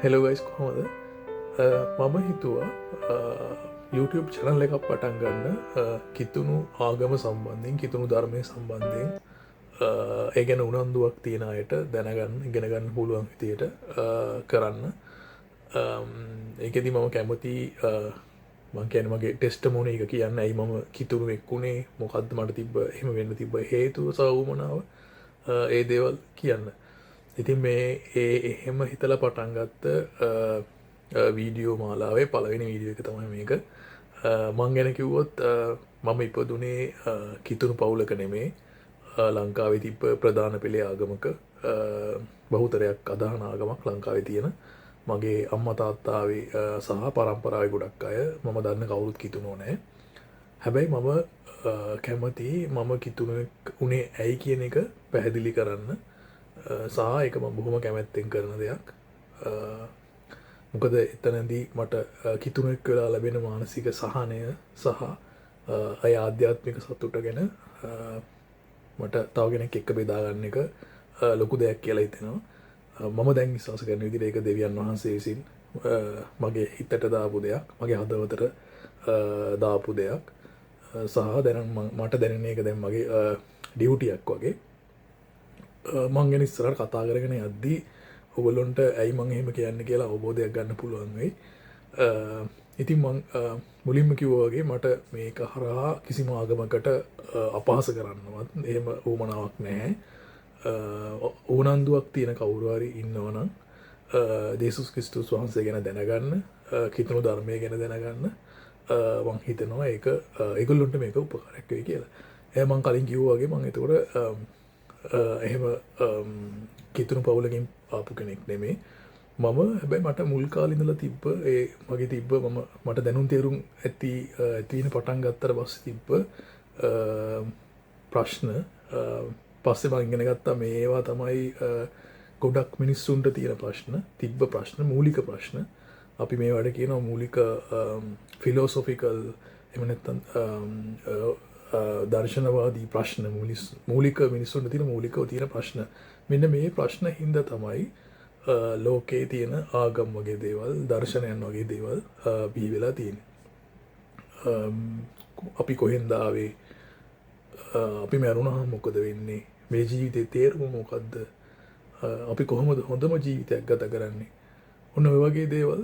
Hello guys කොහොමද මම හිතුවා YouTube චැනල් එකක් පටන් ගන්න කිතුුණු ආගම සම්බන්ධයෙන් කිතුුණු ධර්මය සම්බන්ධයෙන් ඒ ගැන උනන්දුවක් තියෙන අයට දැනගන්න ඉගෙනගන්න පුළුවන් විදියට කරන්න ඒකෙදි මම කැමති මං කියන්නේ මගේ ටෙස්ටමෝනි එක කියන්න ඇයි මම කිතුුණු එක්කුණේ මොකද්ද මට තිබ්බ එහෙම වෙන්න තිබ්බ හේතුව සවුමනාව ඒ දේවල් කියන්න. ඉතින් මේ එහෙම හිතලා පටන් ගත්ත වීඩියෝ මාලාවේ පළවෙනි වීඩියෝ එක තමයි මේක. මං ගැන කිව්වොත් මම ඉපදුනේ කිතුණු පවුලක නෙමේ. ලංකාවේ තිබ්බ ප්‍රධාන පෙළේ ආගමක බහුතරයක් අදහන ආගමක් ලංකාවේ තියෙන. මගේ අම්මා තාත්තාවේ සහ පරම්පරාවේ ගොඩක් අය මම දන්න කවුරුත් කිතුණෝ නැහැ. හැබැයි මම කැමති මම කිතුණෙක් උනේ ඇයි කියන එක පැහැදිලි කරන්න. සහ ඒක මම බොහොම කැමැත්තෙන් කරන දෙයක්. මොකද එතනදී මට කිතුණෙක් වෙලා ලැබෙන මානසික සහනය සහ අය ආධ්‍යාත්මික සතුට ගැන මට තව කෙනෙක් එක්ක බෙදා ගන්න එක ලොකු දෙයක් කියලා හිතෙනවා. මම දැන් විශ්වාස කරන විදිහට ඒක දෙවියන් වහන්සේ විසින් මගේ හිතට දාපු දෙයක්, මගේ හදවතට දාපු දෙයක්. සහ දැන් මට දැනෙන එක දැන් මගේ ඩියුටියක් වගේ. මං ගැන ඉස්සරහට කතා කරගෙන යද්දී ඔයගොල්ලන්ට ඇයි මං එහෙම කියන්නේ කියලා අවබෝධයක් ගන්න පුළුවන් වෙයි. ඉතින් මං මුලින්ම කිව්වා වගේ මට මේක හරහා කිසිම ආගමකට අපහාස කරන්නවත් එහෙම උවමනාවක් නැහැ. උනන්දුවක් තියෙන කවුරු හරි ඉන්නවනම් යේසුස් ක්‍රිස්තුස් වහන්සේ ගැන දැනගන්න, කිතුණු ධර්මය ගැන දැනගන්න මං හිතනවා ඒක ඒගොල්ලන්ට මේක උපකාරයක් වෙයි කියලා. මං කලින් කිව්වා වගේ මං එතකොට එහෙම කිතුණු පවුලකින් ආපු කෙනෙක් නෙමේ. මම හැබැයි මට මුල් කාලේ ඉඳලා තිබ්බ ඒ මගේ තිබ්බ මට දැනුම් තේරුම් ඇති වෙන පටන් ගත්තට පස්සේ තිබ්බ ප්‍රශ්න පස්සේ මම ඉගෙන ගත්තා මේවා තමයි ගොඩක් මිනිස්සුන්ට තියෙන ප්‍රශ්න, තිබ්බ ප්‍රශ්න, මූලික ප්‍රශ්න. අපි මේවට කියනවා මූලික ෆිලොසොෆිකල් එහෙම නැත්නම් දර්ශනවාදී ප්‍රශ්න, මූලික මිනිස්සුන්ට තියෙන මූලිකව තියෙන ප්‍රශ්න. මෙන්න මේ ප්‍රශ්න හින්දා තමයි ලෝකයේ තියෙන ආගම් වගේ දේවල්, දර්ශනයන් වගේ දේවල් බිහි වෙලා තියෙන්නේ. අපි කොහෙන්ද ආවේ? අපි මැරුණාම මොකද වෙන්නේ? මේ ජීවිතේ තේරුම මොකද්ද? අපි කොහොමද හොඳම ජීවිතයක් ගත කරන්නේ? ඔන්න ඔය වගේ දේවල්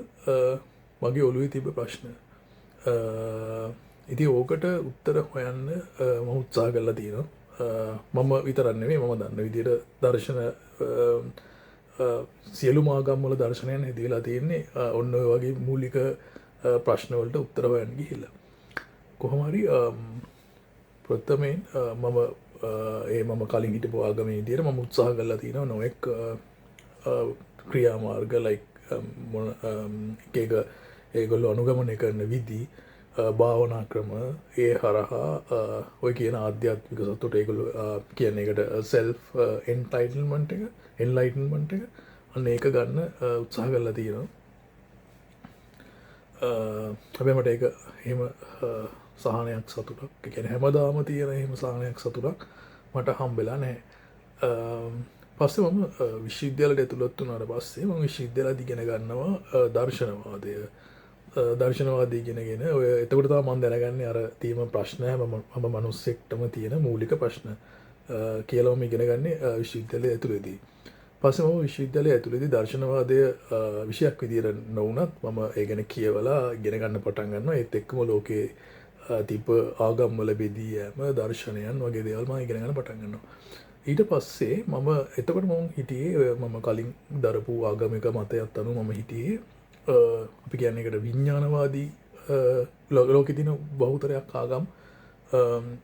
මගේ ඔළුවේ තිබ්බ ප්‍රශ්න. ඉතින් ඕකට උත්තර හොයන්න මම උත්සාහ කරලා තියෙනවා. මම විතරක් නෙමෙයි මම දන්න විදිහට දර්ශන සියලුම ආගම් වල දර්ශනයන් හැදීලා තියෙන්නේ ඔන්න ඔය වගේ මූලික ප්‍රශ්න වලට උත්තර හොයන්න ගිහිල්ලා. කොහොම හරි ප්‍රථමයෙන් මම කලින් හිටපු ආගමේ විදිහට මම උත්සාහ කරලා තියෙනවා නොඑක් ක්‍රියාමාර්ග like එක ඒගොල්ලෝ අනුගමනය කරන විදි, භාවනා ක්‍රම, ඒ හරහා ඔය කියන ආධ්‍යාත්මික සතුට ඒගොල්ලෝ කියන එකට self enlightenment එක අන්න ඒක ගන්න උත්සාහ කරලා තියෙනවා. හැබැයි මට ඒක එහෙම සහනයක් සතුටක්, ඒ කියන්නේ හැමදාම තියෙන එහෙම සහනයක් සතුටක් මට හම්බෙලා නැහැ. පස්සේ මම විශ්වවිද්‍යාලයට ඇතුළත් වුණාට පස්සේ මම විශ්වවිද්‍යාලයේදී ඉගෙන ගන්නවා දර්ශනවාදය. දර්ශනවාදී ඉගෙනගෙන ඔය එතකොට තමයි මම දැනගන්නේ අර තීම ප්‍රශ්න මම මිනිස්සෙක්ටම තියෙන මූලික ප්‍රශ්න කියලා මම ඉගෙන ගන්නේ විශ්වවිද්‍යාලයේ ඇතුළේදී. පස්සේ මම විශ්වවිද්‍යාලයේ ඇතුළේදී දර්ශනවාදය විෂයක් විදියට නොවුනත් මම ඒ ගැන කියවලා ඉගෙන ගන්න පටන් ගන්නවා. ඒත් එක්කම ලෝකේ තිබ්බ ආගම් වල බෙදී යෑම, දර්ශනයන් වගේ දේවල් මම ඉගෙන ගන්න පටන් ගන්නවා. ඊට පස්සේ එතකොට මම හිටියේ මම කලින් දරපු ආගමික මතයත් අනුව මම හිටියේ අපි කියන්නේ එකට විඥානවාදී ලෝකෙ තියෙන බහුතරයක් ආගම්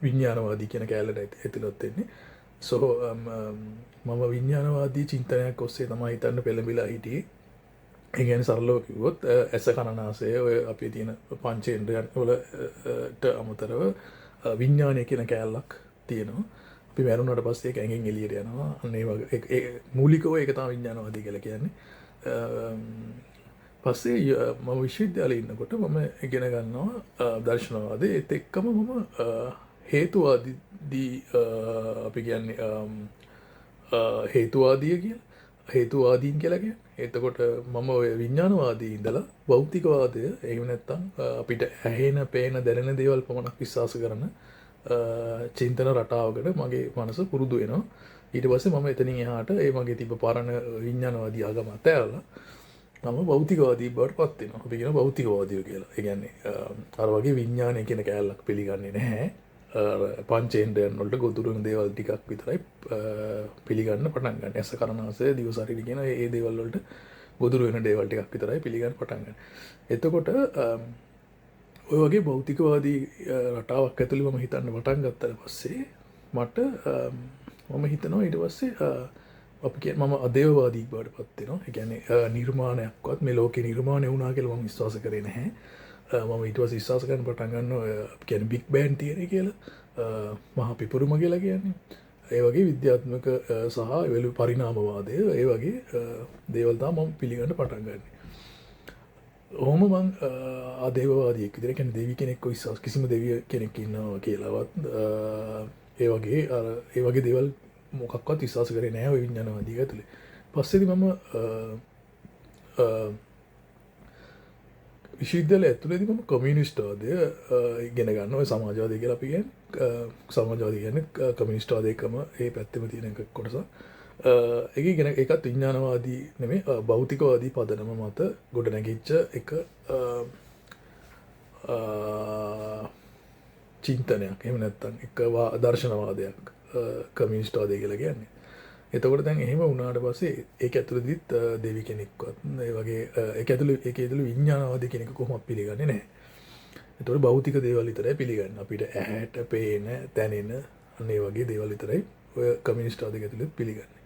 විඥානවාදී කියන කැලලට ඇතුළත් වෙන්නේ. so මම විඥානවාදී චින්තනයක් ඔස්සේ තමයි හිතන්න පෙළඹිලා හිටියේ. ඒ කියන්නේ සරලව කිව්වොත් ඇස කන නාසය ඔය අපේ තියෙන පංචේන්ද්‍රයන් වලට අමතරව විඥානය කියන කැලලක් තියෙනවා. අපි මැරුණාට පස්සේ ඒක ඇඟෙන් එළියට යනවා. අන්න ඒ වගේ මූලිකව ඒක තමයි විඥානවාදී කියලා කියන්නේ. පස්සේ මම විශ්වවිද්‍යාලයේ ඉන්නකොට මම ඉගෙන ගන්නවා දර්ශනවාදය. ඒත් එක්කම මම හේතුවාදී අපි කියන්නේ හේතුවාදිය කියලා හේතුවාදීන් කියලගේ එතකොට මම ඔය විඤ්ඥානවාදී ඉඳලා බෞතිකවාදය එහනැත්තම් අපිට ඇහෙන පේන දැනෙන දේවල් පමණක් විශ්වාස කරන චින්තන රටාවකට මගේ මනස පුරුදු වෙනවා ඊට පස්සේ මම එතනින් එහාට ඒ මගේ තිබ පරණ විඤ්ඥානවාදී ආගම අතෑරලා මම බෞතිකවාදී බවට පත්වෙනවා අපි කියන බෞතිකවාදය කියලා ඒගැන්නේ අර වගේ විඤ්ඥානය කියන කෑල්ලක් පිළිගන්නේ නැහැ පංචේන්ද්‍රයන් වලට ගොදුරුන් දේවල් ටිකක් විතරයි පිළිගන්න පටන් ගන්න. ඇස කරනාසය දිව ශරීරය කියන ඒ දේවල් වලට ගොදුරු වෙන දේවල් ටිකක් විතරයි පිළිගන්න පටන් ගන්න. එතකොට ඔය වගේ භෞතිකවාදී රටාවක් ඇතුළේ මම හිතන්න පටන් ගත්තාට පස්සේ මට මම හිතනවා ඊට පස්සේ අපි කියන මම අදේවවාදී බවට පත් වෙනවා. ඒ කියන්නේ නිර්මාණයක්වත් මේ ලෝකේ නිර්මාණය වුණා කියලා මම විශ්වාස කරේ නැහැ. මම ඊට පස්සේ විශ්වාස කරන්න පටන් ගන්නවා කියන්නේ බිග් බෑන් තියරි කියලා මහා පිපුරුම කියලා කියන්නේ. ඒ වගේ විද්‍යාත්මක සහ වෙලු පරිණාමවාදය ඒ වගේ දේවල් තමයි මම පිළිගන්න පටන් ගන්නෙ. ඔහොම මං ආදේවවාදියෙක් විදිහට කියන්නේ දෙවි කෙනෙක්ව විශ්වාස කිසිම දෙවිය කෙනෙක් ඉන්නවා කියලාවත් ඒ වගේ දේවල් මොකක්වත් විශ්වාස කරේ නැහැ ওই විඥානවාදී ඇතුලේ. පස්සේදී මම විශ්වවිද්‍යාලය ඇතුළේදී මම කමියුනිස්ට්වාදය ඉගෙන ගන්නවා. ඔය සමාජවාදී කියලා අපි කියන්නේ සමාජවාදී කියන්නේ කමියුනිස්ට්වාදයකම ඒ පැත්තෙම තියෙන එක කොටසක්. ඒක ඉගෙන ඒකත් විඥානවාදී නෙමෙයි භෞතිකවාදී පදනම මත ගොඩනැගිච්ච එක චින්තනයක්. එහෙම නැත්නම් එක දර්ශනවාදයක් කමියුනිස්ට්වාදය කියලා කියන්නේ. එතකොට දැන් එහෙම වුණාට පස්සේ ඒක ඇතුළතදීත් දෙවි කෙනෙක්වත් ඒ වගේ ඒක ඇතුළේ විඥානවාදී කෙනෙක් කොහොමද පිළිගන්නේ නැහැ. එතකොට භෞතික දේවල් විතරයි පිළිගන්නේ. අපිට ඇහැට පේන, දැනෙන අන්න ඒ වගේ දේවල් විතරයි ඔය කමියුනිස්ට්වාදී ඇතුළේ පිළිගන්නේ.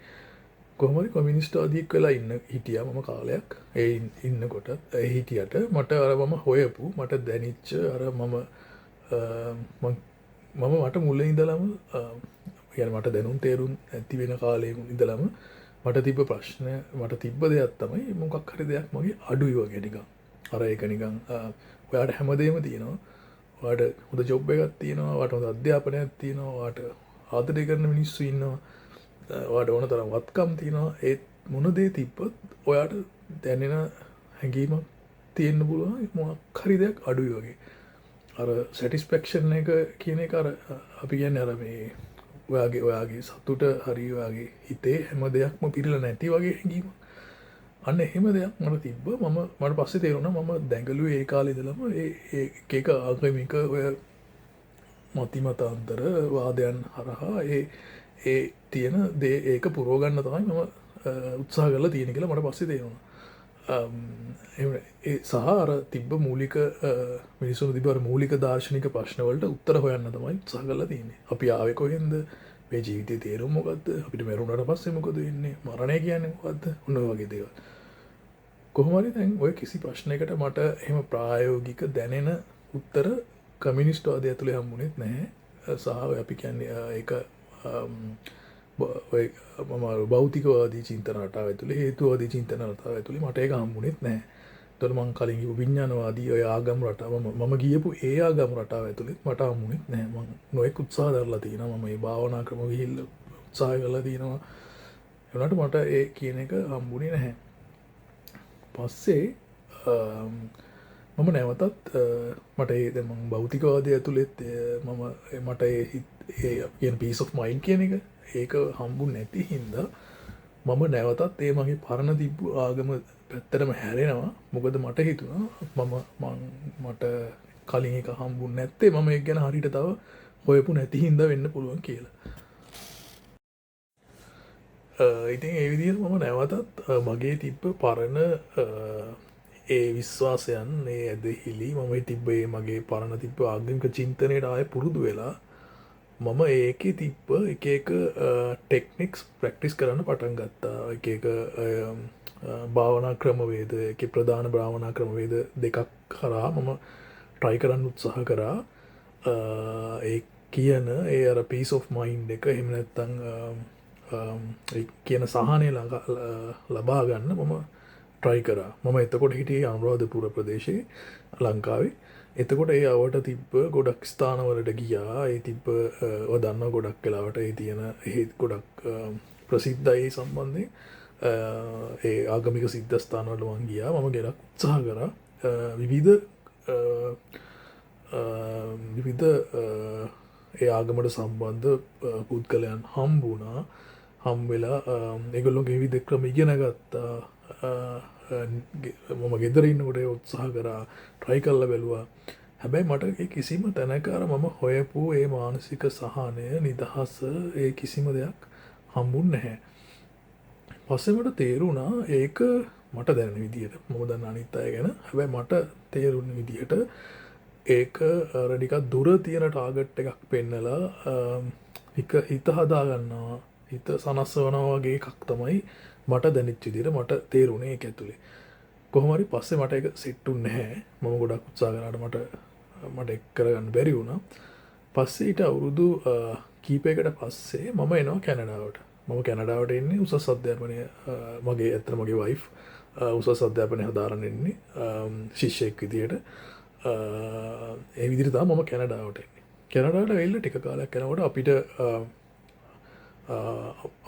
කොහොම හරි කමියුනිස්ට්වාදීක් වෙලා හිටියා මම කාලයක්. ඒ ඉන්නකොට ඒ හිටියට මට අර මම හොයපු මට දැනිච්ච අර මට මුලින් ඉඳලම يعني මට දැනුම් තේරුම් ඇති වෙන කාලේ ඉඳලම මට තිබ්බ ප්‍රශ්න මට තිබ්බ දෙයක් තමයි මොකක් හරි දෙයක් මගේ අඩුයි වගේ නිකන් අර ඒක නිකන් ඔයාට හැමදේම තියෙනවා ඔයාට හොඳ ජොබ් එකක් තියෙනවා ඔයාට හොඳ අධ්‍යාපනයක් තියෙනවා ඔයාට ආදරය කරන මිනිස්සු ඉන්නවා ඔයාට ඕන තරම් වත්කම් තියෙනවා ඒ මොන දේ තිබ්බත් ඔයාට දැනෙන හැඟීමක් තියෙන්න පුළුවන් මොකක් හරි දෙයක් අඩුයි වගේ අර සැටිස්ෆැක්ෂන් එක කියන එක අර අපි කියන්නේ අර මේ ඔයාගේ සතුට හරි ඔයාගේ හිතේ හැම දෙයක්ම පිරලා නැති වගේ හැඟීමක්. අන්න එහෙම දෙයක් මට තිබ්බ. මට පස්සේ තේරුණා මම දැඟලුවේ ඒ කාලේ ඉඳලම ඒ එක ආගමික ඔය මතිමතාන්තර වාදයන් හරහා ඒ තියෙන දේ ඒක පුරව ගන්න තමයි මම උත්සාහ කරලා තියෙන කියලා මට පස්සේ තේරුණා. ඒ සහ අර තිබ්බ මූලික මිනිසුන් තිබ්බ අර මූලික දාර්ශනික ප්‍රශ්න වලට උත්තර හොයන්න තමයි උත්සාහ කරලා තියෙන්නේ. අපි ආවේ කොහෙන්ද? මේ ජීවිතයේ තේරුම මොකද්ද? අපිට මරුණාට පස්සේ මොකද වෙන්නේ? මරණය කියන්නේ මොකද්ද? ඔන්න ඔය වගේ දේවල්. කොහොම හරි දැන් ඔය කිසි ප්‍රශ්නයකට මට එහෙම ප්‍රායෝගික දැනෙන උත්තර කමියුනිස්ට්වාදය ඇතුලේ හම්බුනේත් නැහැ. සහ අපි කියන්නේ ඒක ඔය මම භෞතිකවාදී චින්තන රටාව ඇතුලේ හේතුවාදී චින්තන රටාව ඇතුලේ මට ඒක හම්බුනේත් නැහැ. ඒතකොට මං කලින් කිව්ව විඥානවාදී ඔය ආගම් රටාව මම ගියපු ඒ ආගම් රටාව ඇතුලේ මට හම්බුනේත් නැහැ. මං නොයෙක් උත්සාහ දරලා තියෙනවා. මම මේ භාවනා ක්‍රම ගිහිල්ලා උත්සාහ කරලා තියෙනවා. ඒ වුණාට මට ඒ කියන එක හම්බුනේ නැහැ. පස්සේ මම නැවතත් මට ඒ දැන් මම භෞතිකවාදය ඇතුලෙත් මට ඒ කියන පීස් ඔෆ් මයින්ඩ් කියන එක ඒක හම්බුනේ නැති හින්දා මම නැවතත් ඒ මගේ පරණ තිබ්බ ආගම පැත්තටම හැරෙනවා. මොකද මට හිතුණා මට කලින් එක හම්බුනේ නැත්තේ මම ඒක ගැන හරියට තව හොයපු නැති හින්දා වෙන්න පුළුවන් කියලා. ඉතින් ඒ විදිහට මම නැවතත් මගේ තිබ්බ පරණ ඒ විශ්වාසයන් ඒ ඇදහිලි මම තිබ්බේ මගේ පරණ තිබ්බ ආගමික චින්තනයට ආයෙ පුරුදු වෙලා මම ඒකේ තිබ්බ එක ටෙක්නික්ස් ප්‍රැක්ටිස් කරන්න පටන් ගත්තා. එක භාවනා ක්‍රමවේද එක ප්‍රධාන භාවනා ක්‍රමවේද දෙකක් කරා මම try කරන්න උත්සාහ කරා. ඒ කියන ඒ අර peace of mind එක එහෙම නැත්නම් කියන සහනය ලබා ගන්න මම try කරා. මම එතකොට හිටියේ අනුරාධපුර ප්‍රදේශයේ ලංකාවේ. එතකොට ඒ අවට තිබ්බ ගොඩක් ස්ථානවලට ගියා. ඒ තිබ්බ ඔය දන්න ගොඩක් වෙලාවට ඒ තියෙන ඒ ගොඩක් ප්‍රසිද්ධයි සම්බන්ධයෙන් ඒ ආගමික සිද්ධස්ථානවලට මං ගියා. මම ගෙනක් උත්සාහ කරා විවිධ විවිධ ඒ ආගමට සම්බන්ධ පුද්ගලයන් හම්බුණා. හම්වෙලා ඒගොල්ලොන්ගේ විවිධ ක්‍රම ඉගෙන ගත්තා. මම ගෙදර ඉන්නකොට උත්සාහ කරා try කරලා බැලුවා. හැබැයි මට කිසිම තැනක අර මම හොයපු ඒ මානසික සහනය නිදහස ඒ කිසිම දෙයක් හම්බුන්නේ නැහැ. පස්සේ මට තේරුණා ඒක මට දැනෙන විදිහට මම දන්න අනිත් අය ගැන. හැබැයි මට තේරුණ විදිහට ඒක අර ටිකක් දුර තියෙන ටාගට් එකක් පෙන්නලා හිත හදා ගන්නවා, හිත සනස්සවනවා වගේ එකක් තමයි මට දැනෙච්ච විදිහට මට තේරුණේ ඒක ඇතුලේ. කොහොම හරි පස්සේ මට ඒක සෙට්ුන්නේ නැහැ. මම ගොඩක් උත්සාහ කරාට මට ඒක කරගන්න බැරි වුණා. පස්සේ ඊට අවුරුදු කීපයකට පස්සේ මම එනවා කැනඩාවට. මම කැනඩාවට එන්නේ උසස් අධ්‍යාපනය මගේ ඇත්තට මගේ වයිෆ් උසස් අධ්‍යාපනය හදාරන්න එන්නේ ශිෂ්‍යයෙක් විදියට. ඒ විදිහට තමයි මම කැනඩාවට එන්නේ. කැනඩාවට ඇවිල්ලා ටික කාලයක් යනකොට අපිට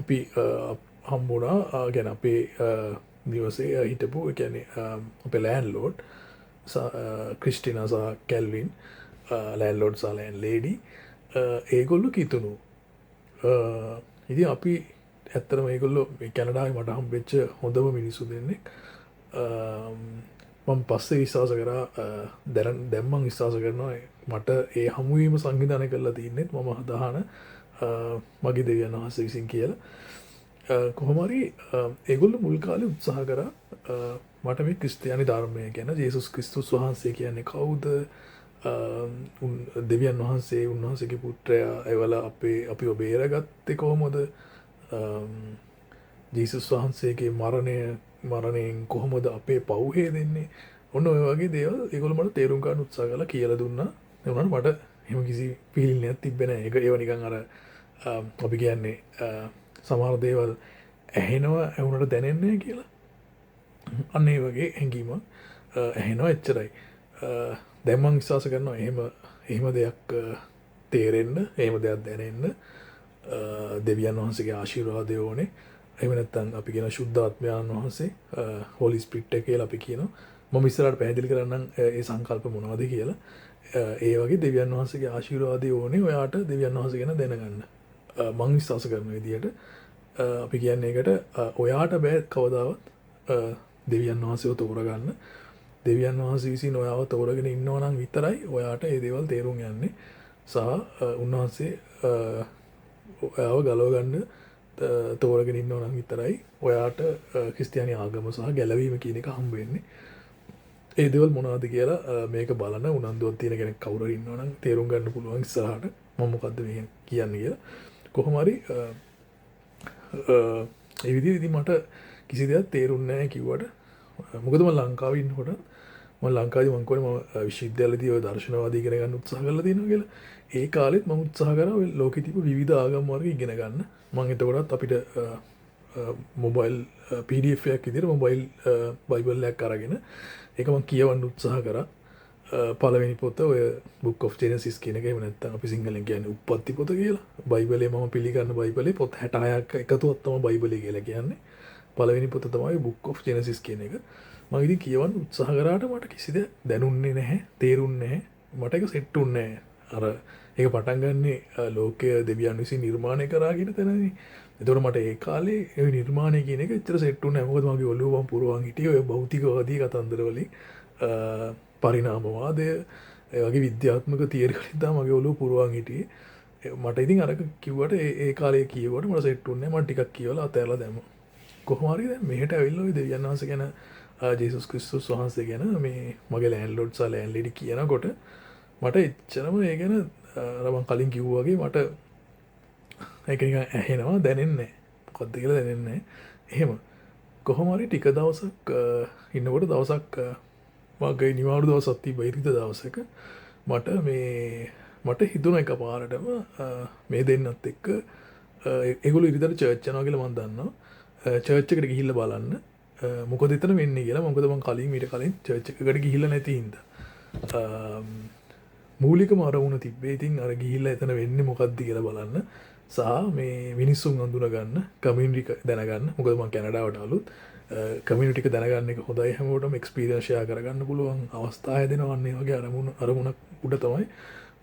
අපි හම්බුණා ගැන අපේ නිවසේ හිටපු ඒ කියන්නේ අපේ ලෑන්ඩ්ලෝඩ් ක්‍රිස්ටිනා සහ කැල්වින් ලෑන්ඩ්ලෝඩ් සහ ලෑන්ඩ්ලේඩි ඒගොල්ලෝ කිතුණු. ඉතින් අපි ඇත්තටම ඒගොල්ලෝ මේ කැනඩාවේ මට හම්බෙච්ච හොඳම මිනිස්සු දෙන්නෙක්. මම පස්සේ විශ්වාස කරා දැන් මම විශ්වාස කරනවා මට ඒ හමුවීම සංවිධානය කරලා තින්නේ මම හදාන මගේ දෙවියන් වහන්සේ විසින් කියලා. කොහොම හරි ඒගොල්ලෝ මුල් කාලේ උත්සාහ කරා මට මේ ක්‍රිස්තියානි ධර්මය ගැන ජේසුස් ක්‍රිස්තුස් වහන්සේ කියන්නේ කවුද? දෙවියන් වහන්සේ උන්වහන්සේගේ පුත්‍රයා එවලා අපිව බේරගත්තේ කොහොමද? ජේසුස් වහන්සේගේ මරණයෙන් කොහොමද අපේ පව් හේදෙන්නේ? ඔන්න ඔය වගේ දේවල් ඒගොල්ලෝ මට තේරුම් ගන්න උත්සාහ කළා කියලා දුන්නා. ඒ වුණාට මට එහෙම කිසි ෆීලිං එකක් තිබ්බේ නැහැ. ඒව නිකන් අර අපි කියන්නේ සමහර දේවල් ඇහෙනවා වුණාට දැනෙන්නේ නැහැ කියලා. අන්න ඒ වගේ හැඟීමක් ඇහෙනවා එච්චරයි. දැන් මම විශ්වාස කරනවා එහෙම දෙයක් තේරෙන්න, එහෙම දෙයක් දැනෙන්න දෙවියන් වහන්සේගේ ආශිර්වාදය ඕනේ. එහෙම නැත්නම් අපි කියන ශුද්ධාත්මයන් වහන්සේ හෝලි ස්පිරිට් එක කියලා අපි කියනවා. මම ඉස්සරහට පැහැදිලි කරන්නම් ඒ සංකල්ප මොනවද කියලා. ඒ වගේ දෙවියන් වහන්සේගේ ආශිර්වාදය ඕනේ ඔයාට දෙවියන් වහන්සේ ගැන දැනගන්න. මම විශ්වාස කරන විදිහට අපි කියන්නේ ඒකට ඔයාට බෑ කවදාවත් දෙවියන් වහන්සේව තෝරගන්න. දෙවියන් වහන්සේ විසින් ඔයාව තෝරගෙන ඉන්නවා නම් විතරයි ඔයාට මේ දේවල් තේරුම් යන්නේ. සහ උන්වහන්සේ ඔයාව ගලව ගන්න තෝරගෙන ඉන්නවා නම් විතරයි ඔයාට ක්‍රිස්තියානි ආගම සහ ගැලවීම කියන එක හම්බ වෙන්නේ. ඒ දේවල් මොනවද කියලා මේක බලන උනන්දුවක් තියෙන කෙනෙක් කවුරු හරි ඉන්නවා නම් තේරුම් ගන්න පුළුවන් ඉස්සරහට මම මොකද්ද මේ කියන්නේ කියලා. කොහොම හරි ඒ විදිහට මට කිසි දෙයක් තේරුන්නේ නැහැ කිව්වට මොකද මම ලංකාවේ ඉන්නකොට මම ලංකාවේ මම කොහේ මම විශ්වවිද්‍යාලයේදී ඔය දර්ශනවාදී ඉගෙන ගන්න උත්සාහ කරලා තියෙනවා කියලා. ඒ කාලෙත් මම උත්සාහ කරා ඔය ලෝකෙ තිබු විවිධ ආගම් වර්ග ඉගෙන ගන්න. මම එතකොටත් අපිට මොබයිල් PDF එකක් විදිහට මොබයිල් බයිබල් එකක් අරගෙන ඒක මම කියවන්න උත්සාහ කරා. පළවෙනි පොත ඔය Book of Genesis කියන එක. එහෙම නැත්නම් අපි සිංහලෙන් කියන්නේ උප්පත්ති පොත කියලා. බයිබලයේ මම පිළිගන්න බයිබලයේ පොත් 66ක් එකතුවක් තමයි බයිබලය කියලා කියන්නේ. පළවෙනි පොත තමයි Book of Genesis කියන එක. මම ඉතින් කියවන්න උත්සාහ කරාට මට කිසි දෙයක් දැනුන්නේ නැහැ, තේරුන්නේ නැහැ. මට ඒක සෙට් වුන්නේ නැහැ. අර ඒක පටන් ගන්නේ ලෝකය දෙවියන් විසින් නිර්මාණය කරා කියන තැනනේ. එතකොට මට ඒ කාලේ ඒ නිර්මාණය කියන එක ඇත්තට සෙට් වුණේ නැහැ. මොකද මගේ ඔළුව මම පුරවන් හිටියේ ඔය භෞතිකවාදී කතන්දර වලින් පරිණාමවාදය ඒ වගේ විද්‍යාත්මක තියරි වලින් තමයි මගේ ඔළුව පුරවන් හිටියේ. මට ඉතින් අරක කිව්වට ඒ කාලේ කියවුවට මට සෙට් වුණේ නැහැ. මම ටිකක් කියවලා අතහැරලා දැම්මා. කොහොම හරි දැන් මෙහෙට ඇවිල්ලා ඔය දෙවියන් වහන්සේ ගැන ජේසුස් ක්‍රිස්තුස් වහන්සේ ගැන මේ මගේ ලෑන්ඩ්ලෝඩ් සහ ලෑන්ඩ්ලේඩි කියනකොට මට එච්චරම ඒ ගැන අර මම කලින් කිව්වා වගේ මට ඒක නිකන් ඇහෙනවා දැනෙන්නේ නැහැ. මොකද්ද කියලා දැනෙන්නේ නැහැ. එහෙම කොහොම හරි ටික දවසක් ඉන්නකොට දවසක් මගේ නිවාඩු දවසක් තිබ්බා ඉරිද දවසක මට හිතුණා එකපාරටම මේ දෙන්නත් එක්ක ඒගොල්ලෝ ඉරිදට චර්ච් යනවා කියලා මම දන්නවා. චර්ච් එකට ගිහිල්ලා බලන්න මොකද එතන වෙන්නේ කියලා. මොකද මම ඊට කලින් චර්ච් එකකට ගිහිල්ලා නැති හින්දා මූලිකම අරමුණ තිබ්බේ ඉතින් අර ගිහිල්ලා එතන වෙන්නේ මොකද්ද කියලා බලන්න. සහ මේ මිනිස්සුන් අඳුන ගන්න කමියුනිටි දැනගන්න මොකද මම කැනඩාවට අලුත් කමියුනිටි එක දැනගන්න එක හොඳයි හැමෝටම එක්ස්පීරියන්ස් ෂෙයා කරගන්න පුළුවන් අවස්ථා හැදෙනවා අන්න ඒ වගේ අරමුණක් උඩ තමයි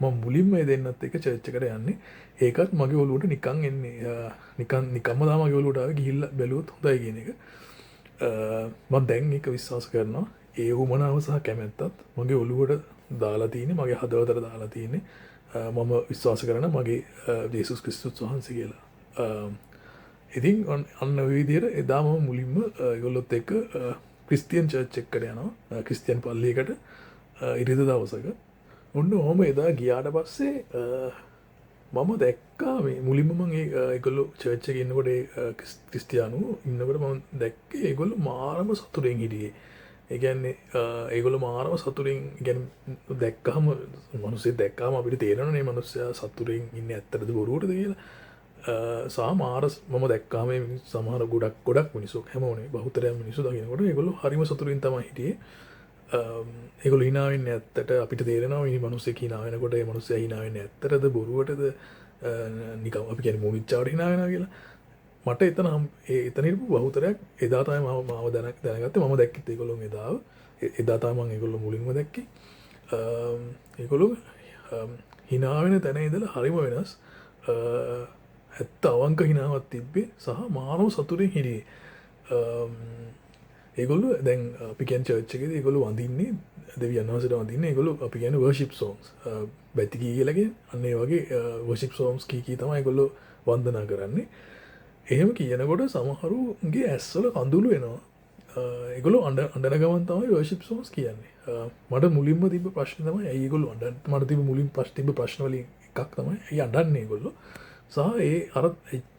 මම මුලින්ම ඒ දෙන්නත් එක්ක චර්ච් එකට යන්නේ ඒකත් මගේ ඔළුවට නිකන් එන්නේ නිකම්ම තමයි මගේ ඔළුවට ආවේ ගිහිල්ලා බැලුවොත් හොඳයි කියන එක මම දැන් ඒක විශ්වාස කරනවා ඒ වුමනාව සහ කැමැත්තත් මගේ ඔළුවට දාලා තියෙන්නේ මගේ හදවතට දාලා තියෙන්නේ මම විශ්වාස කරන මගේ ජේසුස් ක්‍රිස්තුස් වහන්සේ කියලා ඉතින් අන්න විදියට එදා මම මුලින්ම ඒගොල්ලොත් එක්ක ක්‍රිස්තියන් චර්ච් එකකට යනවා ක්‍රිස්තියන් පල්ලියකට ඉරිදා දවසක ඔන්න ඔහම එදා ගියාට පස්සේ මම දැක්කා මේ මුලින්ම මම ඒගොල්ලෝ චර්ච් එකේ ඉන්නකොට ක්‍රිස්තියානු ඉන්නකොට මම දැක්කේ ඒගොල්ලෝ මාරම සතුටින් හිටියේ ඒ කියන්නේ ඒගොල්ලෝ මාරම සතුටින් කියන්නේ දැක්කම මිනිස්සු දැක්කම අපිට තේරෙනවනේ මේ මිනිස්සයා සතුටින් ඉන්නේ ඇත්තටද බොරුවටද කියලා සාමාර මම දැක්කම මේ සමහර ගොඩක් මිනිස්සු හැමෝනේ බහුතරයක් මිනිස්සු දකින්නකොට ඒගොල්ලෝ හරිම සතුටින් තමයි හිටියේ ඒගොල්ලෝ hina වෙන්නේ ඇත්තට අපිට තේරෙනවා මේ මිනිස්සෙක් hina වෙනකොට ඒ මිනිස්සයා hina වෙන්නේ ඇත්තටද බොරුවටද නිකම් අපි කියන්නේ මොනිච්චාවට hina වෙනවා කියලා මට එතන හිටපු බහුතරයක් එදා තමයි මාව දැනගත්තේ මම දැක්කත් ඒගොල්ලෝ එදා තමයි මම ඒගොල්ලෝ මුලින්ම දැක්කේ ඒගොල්ලෝ hina වෙන තැන ඉඳලා හරිම වෙනස් ඇත්ත අවංක hinaවක් තිබ්බේ සහ මානව සතුටින් හිටියේ ඒගොල්ලෝ දැන් අපි කියන්නේ චර්ච් එකේදී ඒගොල්ලෝ වඳින්නේ දෙවියන් වහන්සේට වඳින්නේ ඒගොල්ලෝ අපි කියන්නේ worship songs බැති කී කියලා කියන්නේ අන්න ඒ වගේ worship songs කී තමයි ඒගොල්ලෝ වන්දනා කරන්නේ එහෙම කියනකොට සමහරුගේ ඇස්වල කඳුළු එනවා ඒගොල්ලෝ අඬන ගමන් තමයි worship songs කියන්නේ මට මුලින්ම තිබ්බ ප්‍රශ්නේ තමයි ඇයි ඒගොල්ලෝ අඬන්නේ මට තිබ්බ මුලින් තිබ්බ ප්‍රශ්න වලින් එකක් තමයි ඇයි අඬන්නේ ඒගොල්ලෝ සහ ඒ අර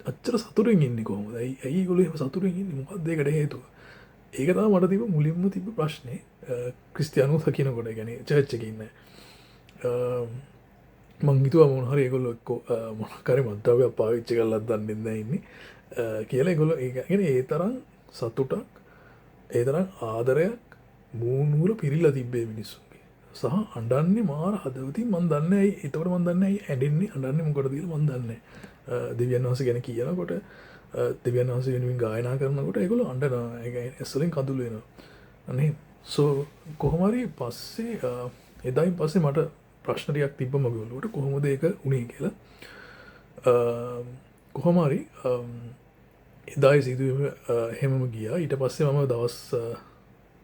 අච්චර සතුටින් ඉන්නේ කොහොමද ඇයි ඒගොල්ලෝ එහෙම සතුටින් ඉන්නේ මොකක්ද ඒකට හේතුව ඒක තමයි මට තිබ්බ මුලින්ම තිබ්බ ප්‍රශ්නේ ක්‍රිස්තියානෝ දකින්නකොට ඒ කියන්නේ චර්ච් එකේ ඉන්නේ මං හිතුවා මොන හරි ඒගොල්ලෝ එක්ක මොනක් හරි මන්ත්‍රාවයක් පාවිච්චි කරලා දන්නේ නැහැ ඉන්නේ කියලා ඒගොල්ලෝ ඒ කියන්නේ ඒ තරම් සතුටක් ඒ තරම් ආදරයක් මූණුවල පිරීලා තිබ්බේ මිනිස්සුන්ගේ සහ අඬන්නේ මාර හදවතින් මන් දන්නේ ඇයි ඒතකොට මන් දන්නේ ඇයි ඇඬෙන්නේ අඬන්නේ මොකටද කියලා මන් දන්නේ දෙවියන් වහන්සේ ගැන කියනකොට දෙවියන් වහන්සේ වෙනුවෙන් ගායනා කරනකොට ඒගොල්ලෝ අඬනවා ඒ කියන්නේ ඇස්වලින් කඳුළු එනවා අනේ සෝ කොහොම හරි පස්සේ එදායින් පස්සේ මට ප්‍රශ්න ටිකක් තිබ්බ මගේ ඔළුවට කොහොමද ඒක උනේ කියලා කොහොම හරි එදායි සිදුවීම එහෙමම ගියා ඊට පස්සේ මම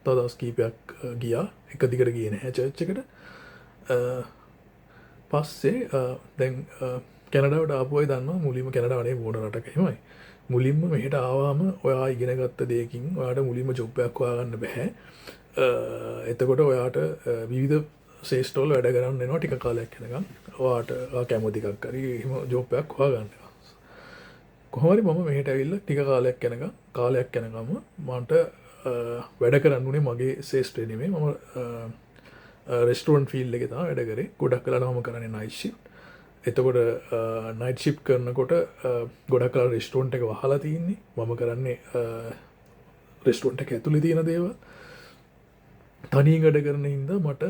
දවස් කීපයක් ගියා එක දිගට ගියේ නැහැ චර්ච් එකට පස්සේ දැන් කැනඩාවට ආපු අය දන්නවා මුලින්ම කැනඩාව නේ මොන රටක එහෙමයි මුලින්ම මෙහෙට ආවම ඔයා ඉගෙන ගත්ත දෙයකින් ඔයාට මුලින්ම ජොබ් එකක් හොයාගන්න බෑ එතකොට ඔයාට විවිධ ශේෂ්ඨවල වැඩ කරන්න වෙනවා ටික කාලයක් යනකම් ඔයාට කැමති එකක් හරි එහෙම ජොබ් එකක් හොයාගන්න කොහොම හරි මම මෙහෙට ඇවිල්ලා ටික කාලයක් යනකම් මට වැඩ කරන්න උනේ මගේ ශේෂ්ඨේ නෙමෙයි මම රෙස්ටෝරන්ට් ෆීල්ඩ් එකේ තමයි වැඩ කරේ ගොඩක් කලකට මම කරන්නේ නයිට් ෂිෆ්ට් එතකොට නයිට් ෂිෆ්ට් කරනකොට ගොඩක් කලකට රෙස්ටෝරන්ට් එක වහලා තින්නේ මම කරන්නේ රෙස්ටෝරන්ට් එක ඇතුලේ තියෙන දේවල් තනියෙන් වැඩ කරන හින්දා මට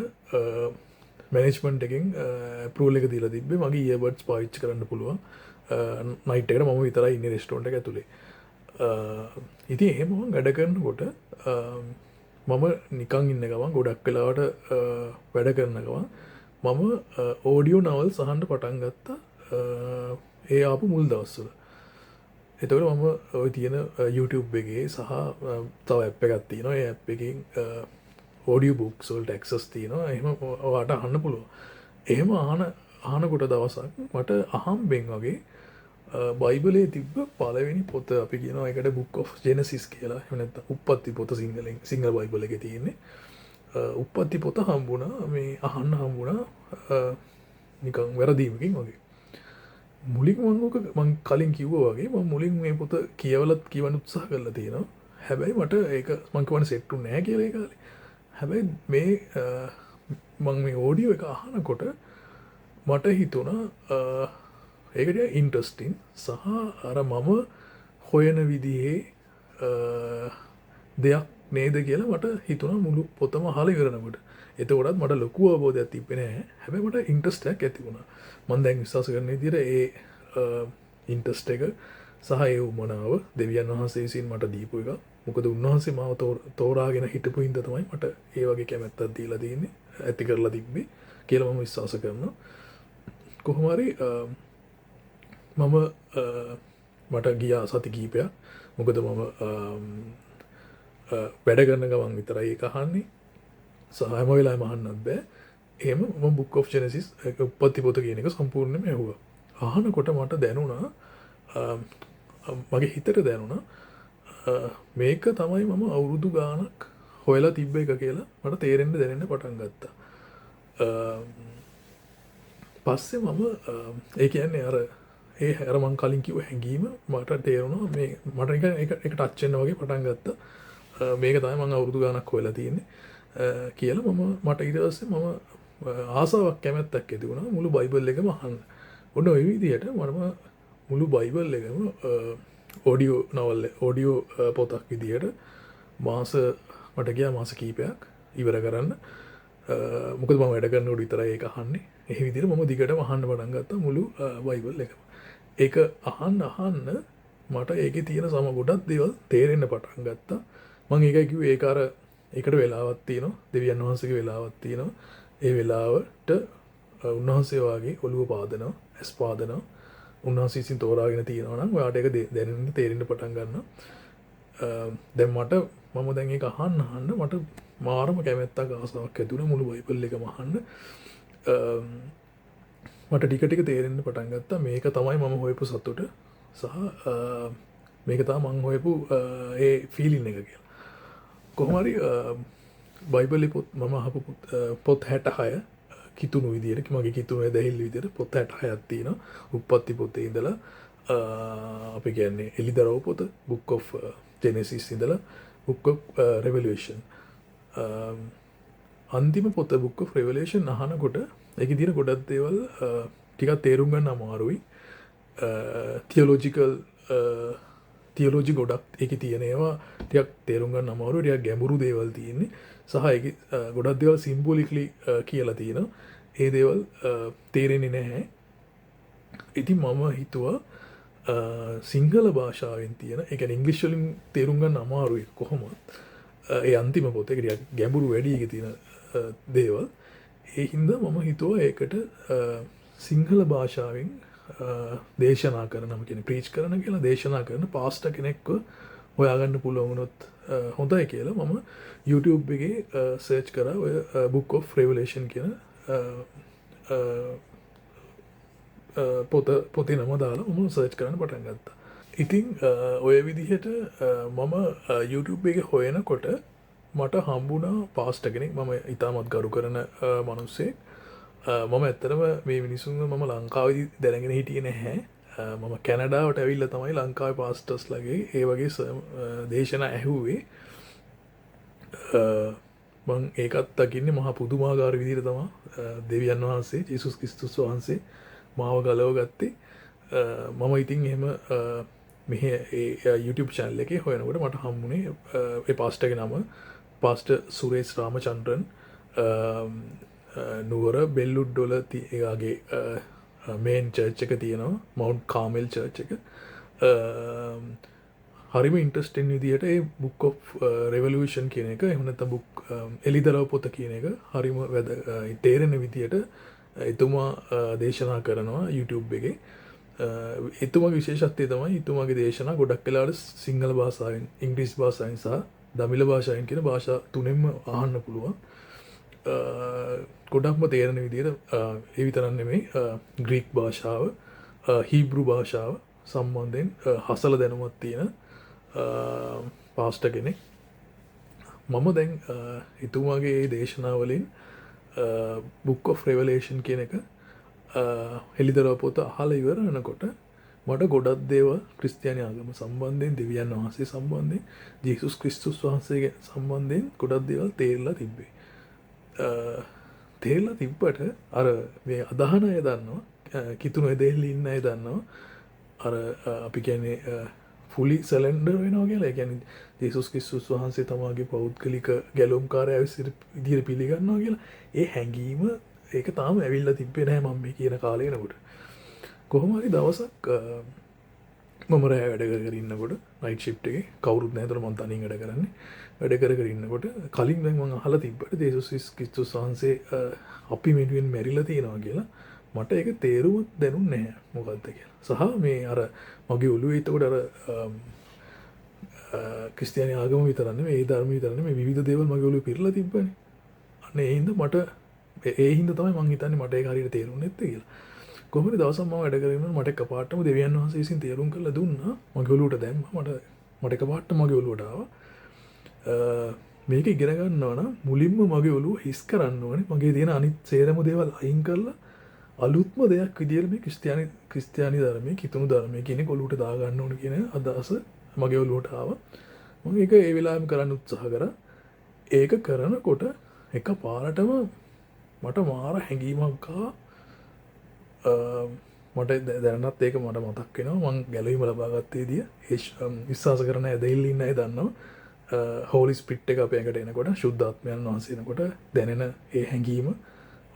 මැනේජ්මන්ට් එකෙන් අප්‍රූවල් එක දීලා තිබ්බේ මගේ ඉයර්බඩ්ස් පාවිච්චි කරන්න පුළුවන් නයිට් එකට මම විතරයි ඉන්නේ රෙස්ටෝරන්ට් එක ඇතුලේ ඉතින් එහෙම මම වැඩ කරනකොට මම නිකන් ඉන්න ගමන් ගොඩක් වෙලාවට වැඩ කරන ගමන් මම ඕඩියෝ නවල්ස් අහන්න පටන් ගත්තා ඒ ආපු මුල් දවස්වල එතකොට මම ඔය තියෙන YouTube එකේ සහ තව ඇප් එකක් තියෙනවා ඒ ඇප් එකෙන් audio books වලට access තියෙනවා එහෙම ඔයාට අහන්න පුළුවන් එහෙම අහනකොට දවසක් මට අහම්බෙන් වගේ බයිබලයේ තිබ්බ පළවෙනි පොත අපි කියනවා ඒකට book of Genesis කියලා එහෙම නැත්නම් උප්පත්ති පොත සිංහල බයිබල් එකේ තියෙන්නේ උප්පත්ති පොත හම්බුණා මේ අහන්න හම්බුණා නිකන් වැරදීමකින් වගේ මුලින් මම කලින් කිව්වා වගේ මම මුලින් මේ පොත කියවන්න උත්සාහ කරලා තියෙනවා හැබැයි මට ඒක මම කියවන්න සෙට් උන්නේ නැහැ කියලා ඒ කාලේ හැබැයි මේ මම මේ ඕඩියෝ එක අහනකොට මට හිතුණා ඒකට ඉන්ට්‍රස්ටිං සහ අර මම හොයන විදිහේ දෙයක් නේද කියලා මට හිතුණා මුළු පොතම අහලා ඉවරනකොට එතකොටත් මට ලොකු අවබෝධයක් තිබ්බේ නැහැ හැබැයි මට ඉන්ට්‍රස්ට් එකක් ඇති වුණා මම දැන් විශ්වාස කරන විදිහට ඉන්ට්‍රස්ට් එක සහ ඒ උමනාව දෙවියන් වහන්සේ විසින් මට දීපු එක. මොකද උන්වහන්සේ මාව තෝරාගෙන හිටපු හින්දා තමයි මට ඒ වගේ කැමැත්තක් දීලා තියෙන්නේ, ඇති කරලා තිබ්බේ කියලා මම විශ්වාස කරනවා. කොහොම හරි මම මට ගියා සති කීපයක්. මොකද මම වැඩ කරන ගමන් විතරයි ඒක අහන්නේ. සහ හැම වෙලාවෙම අහන්නත් බෑ. එහෙම මම බුක් ඔෆ් ජෙනසිස් උප්පත්ති පොත කියන එක සම්පූර්ණයෙන්ම ඇහුවා. අහනකොට මට දැනුණා, මගේ හිතට දැනුණා මේක තමයි මම අවුරුදු ගාණක් හොයලා තිබ්බ එක කියලා මට දැනෙන්න පටන් ගත්තා. පස්සේ මම ඒ කියන්නේ අර මං කලින් කිව්ව හැඟීම මට තේරුණා, මේ මට එක ටච් වෙන්න වගේ පටන් ගත්තා. මේක තමයි මම අවුරුදු ගාණක් හොයලා තියෙන්නේ කියලා මට ඊට පස්සේ මම ආසාවක් කැමැත්තක් ඇති වුණා මුළු බයිබල් එකම අහන්න. ඔන්න ඔය විදිහට මම මුළු බයිබල් එකම ඔඩියෝ පොතක් විදිහට මට ගියා මාස කීපයක් ඉවර කරන්න. මොකද මම වැඩ කරනකොට විතරයි ඒක අහන්නේ. ඒ විදිහට මම දිගටම අහන්න පටන් ගත්තා මුළු බයිබල් එකම. ඒක අහන්න මට ඒකේ තියෙන සම ගොඩක් දේවල් තේරෙන්න පටන් ගත්තා. මම ඒකයි කිව්වේ ඒක අර ඒකට වෙලාවක් තියෙනවා. දෙවියන් වහන්සේගේ වෙලාවක් තියෙනවා. ඒ වෙලාවට උන්වහන්සේ වාගේ ඔළුව පාදනවා, ඇස් පාදනවා. උන්වහන්සේ විසින් තෝරාගෙන තියෙනවා නම් ඔයාට ඒක දැනෙන්න තේරෙන්න පටන් ගන්නවා. දැන් මම දැන් ඒක අහන්න මට මාරම කැමැත්තක් ආසාවක් ඇති වුණා මුළු බයිබල් එකම අහන්න. මට ටික තේරෙන්න පටන් ගත්තා මේක තමයි මම හොයපු සතුට සහ මේක තමයි මම හොයපු ඒ ෆීලින් එක කියලා. කොහොම හරි බයිබලේ මම අහපු පොත් 66 කිතුණු විදියට, මගේ කිතුණු ඇදහිල්ල විදියට පොත් 66ක් තියෙනවා. උප්පත්ති පොතේ ඉඳලා අපි කියන්නේ එළිදරව් පොත, බුක් ඔෆ් ජෙනසිස් ඉඳලා බුක් ඔෆ් රෙවලූෂන්. අන්තිම පොත බුක් ඔෆ් රෙවලූෂන් අහනකොට ඒකේ තියෙන ගොඩක් දේවල් ටිකක් තේරුම් ගන්න අමාරුයි. තියොලොජි ගොඩක් ඒකේ තියෙන ඒවා ටිකක් තේරුම් ගන්න අමාරුයි. ටිකක් ගැඹුරු දේවල් තියෙන්නේ. සහ ඒකේ ගොඩක් දේවල් සිම්බොලිකලි කියලා තියෙනවා. ඒ දේවල් තේරෙන්නේ නැහැ. ඉතින් මම හිතුවා සිංහල භාෂාවෙන් තියෙන, ඒ කියන්නේ ඉංග්‍රීසි වලින් තේරුම් ගන්න අමාරුයි කොහොමද? ඒ අන්තිම පොතේ ටිකක් ගැඹුරු වැඩි එකේ තියෙන දේවල්. ඒ හින්දා මම හිතුවා ඒකට සිංහල භාෂාවෙන් දේශනා කරන, මම කියන්නේ ප්‍රීච් කරන කියලා දේශනා කරන පාස්ටර් කෙනෙක්ව හොයාගන්න පුළුවන් වුණොත් හොඳයි කියලා මම YouTube එකේ සර්ච් කරා ඔය Book of Revelation කියන පොතේ නම දාලා මම සර්ච් කරන්න පටන් ගත්තා. ඉතින් ඔය විදිහට මම YouTube එකේ හොයනකොට මට හම්බුණා පාස්ටර් කෙනෙක්. මම ඉතාමත් ගරු කරන මිනිස්සෙක්. මම ඇත්තටම මේ මිනිසුන්ව මම ලංකාවේදී දැනගෙන හිටියේ නැහැ. මම කැනඩාවට ඇවිල්ලා තමයි ලංකාවේ පාස්ටර්ස්ලාගේ ඒ වගේ දේශනා ඇහුවේ. මම ඒකත් දකින්නේ මහා පුදුමාකාර විදිහට තමයි දෙවියන් වහන්සේ, ජේසුස් ක්‍රිස්තුස් වහන්සේ මාව ගලව ගත්තේ. මම ඉතින් එහෙම මෙහි YouTube channel එකේ හොයනකොට මට හම්බුනේ ඒ පාස්ටර්ගේ නම පාස්ටර් සුරේෂ් රාමචන්ද්‍රන්. නුවර බෙල්ලුඩ් වල එයාගේ මේන් චර්ච් එක තියෙනවා, මවුන්ට් කාමෙල් චර්ච් එක. හරිම ඉන්ට්‍රස්ටිං විදිහට ඒ බුක් ඔෆ් රෙවලූෂන් කියන එක, එහෙම නැත්නම් බුක් එළිදරව් පොත කියන එක හරිම තේරෙන විදිහට එතුමා දේශනා කරනවා YouTube එකේ. එතුමාගේ විශේෂත්වය තමයි එතුමාගේ දේශනා ගොඩක් වෙලාවට සිංහල භාෂාවෙන්, ඉංග්‍රීසි භාෂාවෙන් සහ දමිළ භාෂාවෙන් කියන භාෂා තුනෙන්ම අහන්න පුළුවන්. ගොඩක්ම තේරෙන විදිහට ඒ විතරක් නෙමෙයි, ග්‍රීක් භාෂාව, හීබ්‍රු භාෂාව සම්බන්ධයෙන් හසල දැනුමක් තියෙන පාස්ටර් කෙනෙක්. මම දැන් එතුමාගේ ඒ දේශනාවලින් බුක් ඔෆ් රෙවලේෂන් කියන එක එළිදරව් පොත අහලා ඉවර වෙනකොට මට ගොඩක් දේවල් ක්‍රිස්තියානි ආගම සම්බන්ධයෙන්, දෙවියන් වහන්සේ සම්බන්ධයෙන්, ජේසුස් ක්‍රිස්තුස් වහන්සේ සම්බන්ධයෙන් ගොඩක් දේවල් තේරලා තිබ්බේ. තේරලා තිබ්බට අර මේ අදහන අය දන්නවා, කිතුණු එදෙල්ලි ඉන්න අය දන්නවා, අර අපි කියන්නේ ෆුලි සලෙන්ඩර් වෙනවා කියලා. ඒ කියන්නේ ජේසුස් ක්‍රිස්තුස් වහන්සේ තමාගේ පෞද්ගලික ගැලුම්කාරය විදිහට පිළිගන්නවා කියලා. ඒ හැඟීම ඒක තාම ඇවිල්ලා තිබ්බේ නැහැ මම මේ කියන කාලේ නකොට. කොහොම හරි දවසක් මම රෑ වැඩ කර ඉන්නකොට නයිට් ෂිෆ්ට් එකේ කවුරුත් නැහැ. ඒතර මම තනියෙන් වැඩ කරන්නේ. වැඩ කර ඉන්නකොට කලින් දැන් මම අහලා තිබ්බට ජේසුස් ක්‍රිස්තුස් වහන්සේ අපි වෙනුවෙන් මැරිලා තියෙනවා කියලා මට ඒක තේරුමක් දැනුන්නේ නැහැ මොකද්ද කියලා. සහ මේ අර මගේ ඔළුවේ එතකොට අර ක්‍රිස්තියානි ආගම විතර නෙමෙයි ඒ ධර්ම විතර නෙමෙයි විවිධ දේවල් මගේ ඔළුවේ පිරලා තිබ්බනේ. අන්න ඒ හින්දා මට ඒ හින්දා තමයි මං හිතන්නේ මට ඒක හරියට තේරුන්නේ නැත්තේ කියලා. කොහොමද දවසක් මම වැඩ කරගෙන ඉන්නකොට මට එකපාරටම දෙවියන් වහන්සේ විසින් තේරුම් කරලා දුන්නා. මගේ ඔළුවට දැම්මා. මට එකපාරට මගේ ඔළුවට ආවා. මේක ඉගෙන ගන්නවා නම් මුලින්ම මගේ ඔළුව හිස් කරන්න ඕනේ. මගේ තියෙන අනිත් සේරම දේවල් අයින් කරලා අලුත්ම දෙයක් විදියට මේ ක්‍රිස්තියානි ධර්මයේ කිතුණු ධර්මයේ කියන එක ඔළුවට දා ගන්න ඕනේ කියන අදහස මගේ ඔළුවට ආවා. මම ඒක ඒ වෙලාවෙම කරන්න උත්සාහ කරා. ඒක කරනකොට එකපාරටම මට මාර හැඟීමක් ආවා. මට දැනටත් ඒක මට මතක් වෙනවා. මං ගැලවීම ලබා ගත්තේදී විශ්වාස කරන ඇදහිල්ල ඉන්න අය දන්නවා. හෝලි ස්පිරිට් එක අපේ ඇඟට එනකොට ශුද්ධාත්මයන් වහන්සේ එනකොට දැනෙන ඒ හැඟීම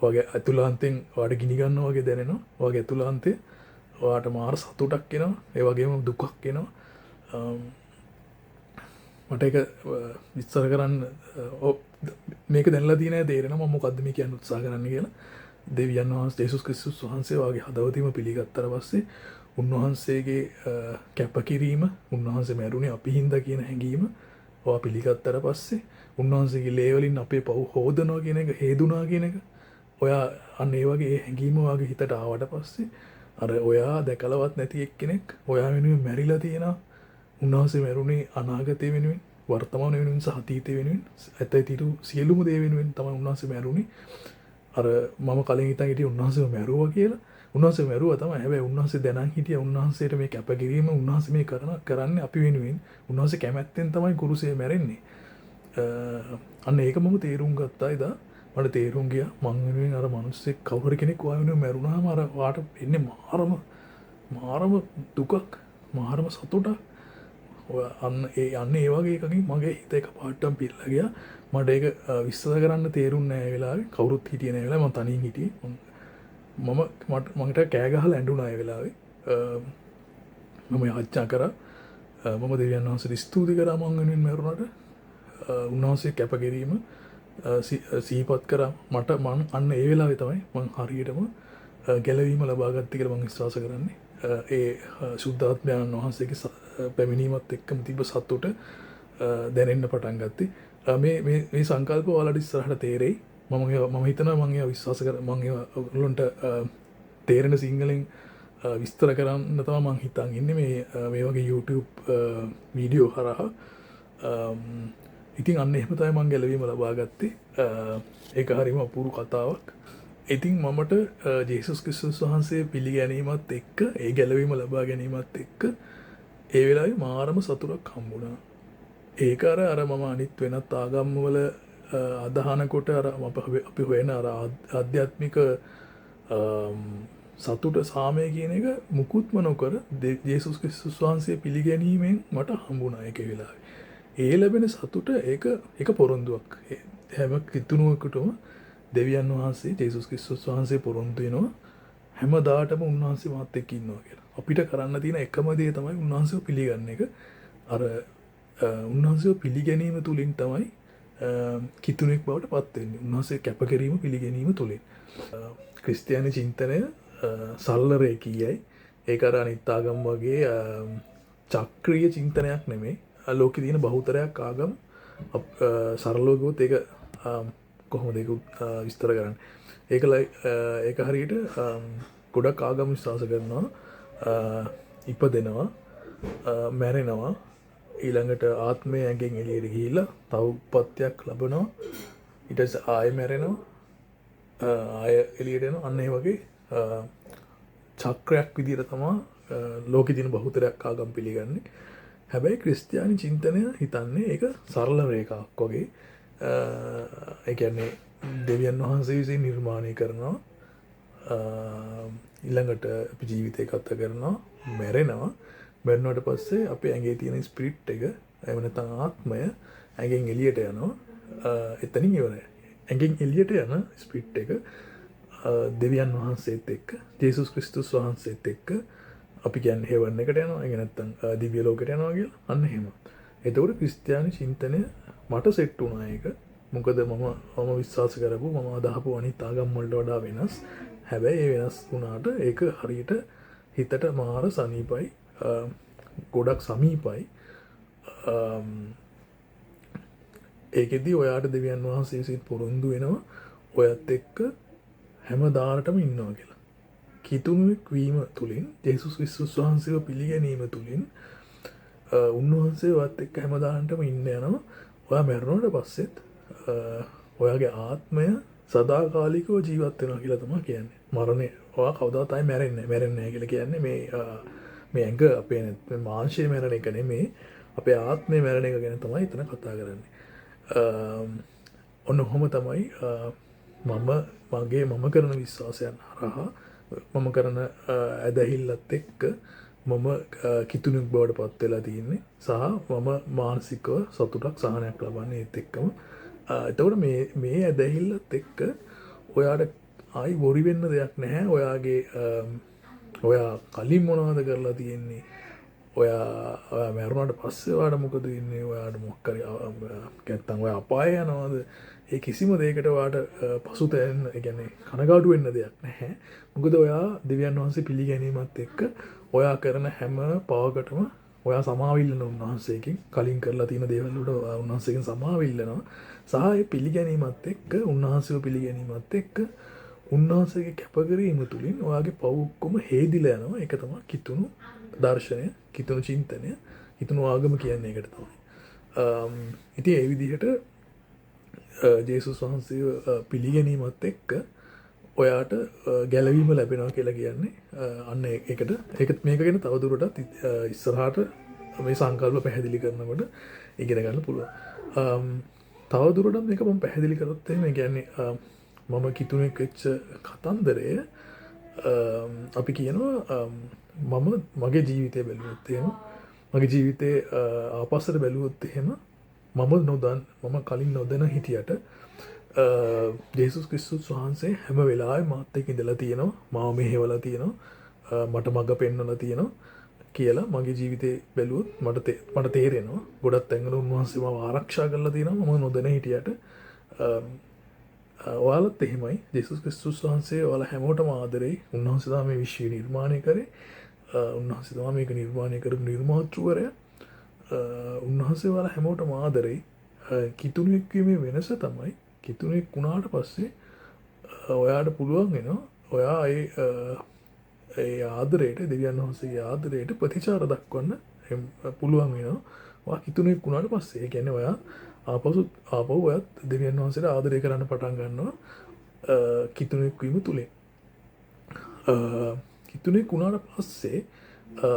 වගේ අතුලාන්තෙන් ඔයාට ගිනි ගන්නවා වගේ දැනෙනවා. වගේ අතුලාන්තේ ඔයාට මාර සතුටක් එනවා. ඒ වගේම දුකක් එනවා. මට ඒක විස්තර කරන්න මේක දැනලා තියෙන අය තේරෙනවා මම මොකද්ද මේ කියන්න උත්සාහ කරන්නේ කියලා. දෙවියන් වහන්සේ යේසුස් ක්‍රිස්තුස් වහන්සේ වගේ හදවතින්ම පිළිගත්තට පස්සේ උන්වහන්සේගේ කැපකිරීම උන්වහන්සේ මැරුණේ අපි හින්දා කියන හැඟීම ඔයා පිළිගත්තට පස්සේ උන්වහන්සේගේ ලේ වලින් අපේ පව් හොදනවා කියන එක හේදුනා කියන එක ඔයා අන්න ඒ වගේ හැඟීම වාගේ හිතට ආවට පස්සේ අර ඔයා දැකලවත් නැති එක්කෙනෙක් ඔයා වෙනුවෙන් මැරිලා තියෙනවා. උන්වහන්සේ මැරුණේ අනාගතය වෙනුවෙන් වර්තමාන වෙනුවෙන් සහ අතීතය වෙනුවෙන් ඇතයිතිරු සියලුම දේ වෙනුවෙන් තමයි උන්වහන්සේ මැරුණේ. අර මම කලින් හිතන් හිටියේ උන්වහන්සේව මැරුවා කියලා. උන්වහන්සේ මැරුවා තමයි. හැබැයි උන්වහන්සේ දැනන් හිටියා උන්වහන්සේට මේ කැපකිරීම උන්වහන්සේ මේ කරන්නේ අපි වෙනුවෙන්. උන්වහන්සේ කැමැත්තෙන් තමයි කුරුසේ මැරෙන්නේ. අන්න ඒක මම තේරුම් ගත්තා එදා. මට තේරුම් ගියා මං වෙනුවෙන් අර මිනිස්සෙක් කවුරු කෙනෙක් ඔය වෙනුවෙන් මැරුණාම අර වාට එන්නේ මාරම දුකක්, මාරම සතුටක්. අන්න ඒ වගේ එකකින් මගේ හිත එකපාරටම පිරලා ගියා. මට ඒක විශ්වාස කරන්න තේරුන්නේ නැහැ ඒ වෙලාවේ. කවුරුත් හිටියේ නැහැ ඒ වෙලාවේ. මම තනියෙන් හිටියේ. මට කෑ ගහලා ඇඬුණා ඒ වෙලාවේ. මම යාච්චා කරා. මම දෙවියන් වහන්සේට ස්තුති කරා මං වෙනුවෙන් මැරුණාට. උන්වහන්සේ කැපකිරීම සිහිපත් කරා. මම අන්න ඒ වෙලාවේ තමයි මං හරියටම ගැලවීම ලබා ගත්තේ කියලා මං විශ්වාස කරන්නේ. ඒ සුද්ධාත්මයන් වහන්සේගේ පැමිණීමත් එක්කම තිබ්බ සතුට දැනෙන්න පටන් ගත්තේ. මේ සංකල්ප ඔයාලට ඉස්සරහට තේරෙයි. මම හිතනවා මම ඒවා විශ්වාස කර මම ඒවා ඔයගොල්ලන්ට තේරෙන සිංහලෙන් විස්තර කරන්න තමයි මම හිතන් ඉන්නේ මේ වගේ YouTube වීඩියෝ හරහා. ඉතින් අන්න එහෙම තමයි මම ගැලවීම ලබා ගත්තේ. ඒක හරිම අපූර්ව කතාවක්. ඉතින් මමට ජේසුස් ක්‍රිස්තුස් වහන්සේ පිළිගැනීමත් එක්ක ඒ ගැලවීම ලබා ගැනීමත් එක්ක ඒ වෙලාවේ මාරම සතුටක් හම්බුණා. ඒක අර මම අනිත් වෙනත් ආගම් වල අදහනකොට අර අපි හොයන අර ආධ්‍යාත්මික සතුට සාමය කියන එක මුකුත්ම නොකර ජේසුස් ක්‍රිස්තුස් වහන්සේ පිළිගැනීමෙන් මට හම්බුණා ඒක වෙලාවේ. ඒ ලැබෙන සතුට ඒක පොරොන්දුවක්. හැම කිතුණුවකටම දෙවියන් වහන්සේ ජේසුස් ක්‍රිස්තුස් වහන්සේ පොරොන්දු වෙනවා හැමදාටම උන්වහන්සේ මාත් එක්ක ඉන්නවා කියලා. අපිට කරන්න තියෙන එකම දේ තමයි උන්වහන්සේව පිළිගන්න එක. අර උන්වහන්සේව පිළිගැනීම තුලින් තමයි කිතුණෙක් බවට පත් වෙන්නේ. උන්වහන්සේ කැපකිරීම පිළිගැනීම තුලින්. ක්‍රිස්තියානි චින්තනය සරල රේඛීයයි. ඒක අර අනිත් ආගම් වගේ චක්‍රීය චින්තනයක් නෙමෙයි. ලෝකේ තියෙන බහුතරයක් ආගම් සරලව ගියොත් ඒක කොහොමද ඒක විස්තර කරන්නේ? ඒක හරියට ගොඩක් ආගම් විශ්වාස කරනවා ඉපදෙනවා මැරෙනවා ඊළඟට ආත්මය ඇඟෙන් එළියට ගිහිල්ලා තව උප්පත්තියක් ලබනවා ඊට පස්සේ ආයෙ මැරෙනවා ආයෙ එළියට එනවා අන්න ඒ වගේ චක්‍රයක් විදිහට තමයි ලෝකෙ තියෙන බහුතරයක් ආගම් පිළිගන්නේ. හැබැයි ක්‍රිස්තියානි චින්තනය හිතන්නේ ඒක සරල රේඛාවක් වගේ. ඒ කියන්නේ දෙවියන් වහන්සේ විසින් නිර්මාණය කරනවා ඊළඟට අපි ජීවිතය ගත කරනවා මැරෙනවා මැරුණාට පස්සේ අපේ ඇඟේ තියෙන ස්පිරිට් එක එහෙම නැත්නම් ආත්මය ඇඟෙන් එළියට යනවා එතනින් ඉවරයි. ඇඟෙන් එළියට යන ස්පිරිට් එක දෙවියන් වහන්සේත් එක්ක ජේසුස් ක්‍රිස්තුස් වහන්සේත් එක්ක අපි කියන් හෙවන්න එකට යනවා එගෙනත්තන් දිවිය ලෝකට යනවා කියලා අන්න හෙම. එතකොට ක්‍රිස්තියානි චින්තනය මට සෙට් වුණා ඒක. මොකද මම විශ්වාස කරපු මම අදහපු අනිත් ආගම් වලට වඩා වෙනස්. හැබැයි ඒ වෙනස් වුණාට ඒක හරියට හිතට මාර සනීපයි, ගොඩක් සමීපයි. ඒකෙදී ඔයාට දෙවියන් වහන්සේ විසින් පොරොන්දු වෙනවා ඔයත් එක්ක හැමදාටම ඉන්නවා කියලා. කිතුණුවෙක් වීම තුළින් ජේසුස් ක්‍රිස්තුස් වහන්සේව පිළිගැනීම තුළින් උන්වහන්සේ ඔයත් එක්ක හැමදාටම ඉන්න යනවා. ඔයා මැරුණාට පස්සෙත් ඔයාගේ ආත්මය සදාකාලිකව ජීවත් වෙනවා කියලා තමයි කියන්නේ. මරණය ඔයා කවදාවත් ආයි මැරෙන්නේ නැහැ කියලා කියන්නේ මේ ඇඟ අපේ මාංශය මැරෙන එක නෙමෙයි, අපේ ආත්මය මැරෙන එක ගැන තමයි එතන කතා කරන්නේ. ඔන්න ඔහොම තමයි මම කරන විශ්වාසයන් හරහා මම කරන ඇදහිල්ලත් එක්ක මම කිතුණුක් බවට පත් වෙලා තියෙන්නේ සහ මම මානසිකව සතුටක් සහනයක් ලබන්නේ ඒත් එක්කම. එතකොට මේ ඇදහිල්ලත් එක්ක ඔයාට ආයි වොරි වෙන්න දෙයක් නැහැ. ඔයා කලින් මොනවද කරලා තියෙන්නේ, ඔයා මැරුණාට පස්සේ ඔයාට මොකද වෙන්නේ, ඔයාට මොකක් හරි නැත්තම් ඔයා අපාය යනවද, ඒ කිසිම දෙයකට ඔයාට පසුතැවෙන්න, ඒ කියන්නේ කනගාටු වෙන්න දෙයක් නැහැ. මොකද ඔයා දෙවියන් වහන්සේ පිළිගැනීමත් එක්ක ඔයා කරන හැම පවකටම ඔයා සමාවිල්ලන උන්වහන්සේකින් කලින් කරලා තියෙන දේවල් වලට උන්වහන්සේගෙන් සමාවිල්ලනවා. සහ ඒ පිළිගැනීමත් එක්ක උන්වහන්සේව පිළිගැනීමත් එක්ක උන්වහන්සේගේ කැපකිරීම තුළින් ඔයාගේ පව් ඔක්කොම හේදිලා යනවා. ඒක තමයි කිතුණු දර්ශනය, කිතුණු චින්තනය, කිතුණු ආගම කියන්නේ ඒකට තමයි. ඉතින් ඒ විදිහට ජේසුස් වහන්සේව පිළිගැනීමත් එක්ක ඔයාට ගැලවීම ලැබෙනවා කියලා කියන්නේ අන්න ඒකට මේක ගැන තවදුරටත් ඉස්සරහට මේ සංකල්ප පැහැදිලි කරනකොට ඉගෙන ගන්න පුළුවන්. තවදුරටත් මේක මම පැහැදිලි කරොත් එහෙම කියන්නේ මම කිතුණෙක් වෙච්ච කතන්දරය අපි කියනවා මම මගේ ජීවිතය බැලුවොත් එහෙම, මගේ ජීවිතේ ආපස්සට බැලුවොත් එහෙම මම කලින් නොදැන හිටියට ජේසුස් ක්‍රිස්තුස් වහන්සේ හැම වෙලාවෙම මාත් එක්ක ඉඳලා තියෙනවා, මාව මෙහෙवला තියෙනවා, මට මඟ පෙන්වලා තියෙනවා කියලා මගේ ජීවිතේ බැලුවොත් මට තේරෙනවා. ගොඩක් තැන්වල උන්වහන්සේ මාව ආරක්ෂා කරලා තියෙනවා මම නොදැන හිටියට. ඔයාලත් එහෙමයි. ජේසුස් ක්‍රිස්තුස් වහන්සේ ඔයාලා හැමෝටම ආදරෙයි. උන්වහන්සේ තමයි මේ විශ්වය නිර්මාණය කරේ. උන්වහන්සේ තමයි මේක නිර්මාණය කරපු නිර්මාතෘවරයා. උන්වහන්සේ ඔයාලා හැමෝටම ආදරෙයි. කිතුණුවෙක් වීමේ වෙනස තමයි කිතුණෙක් වුණාට පස්සේ ඔයාට පුළුවන් වෙනවා ඔයා ඒ ආදරයට, දෙවියන් වහන්සේගේ ආදරයට ප්‍රතිචාර දක්වන්න පුළුවන් වෙනවා. ඔයා කිතුණෙක් වුණාට පස්සේ. ඒ කියන්නේ ඔයා ආපහු ඔයත් දෙවියන් වහන්සේට ආදරය කරන්න පටන් ගන්නවා කිතුණෙක් වීම තුලින්. කිතුණෙක් වුණාට පස්සේ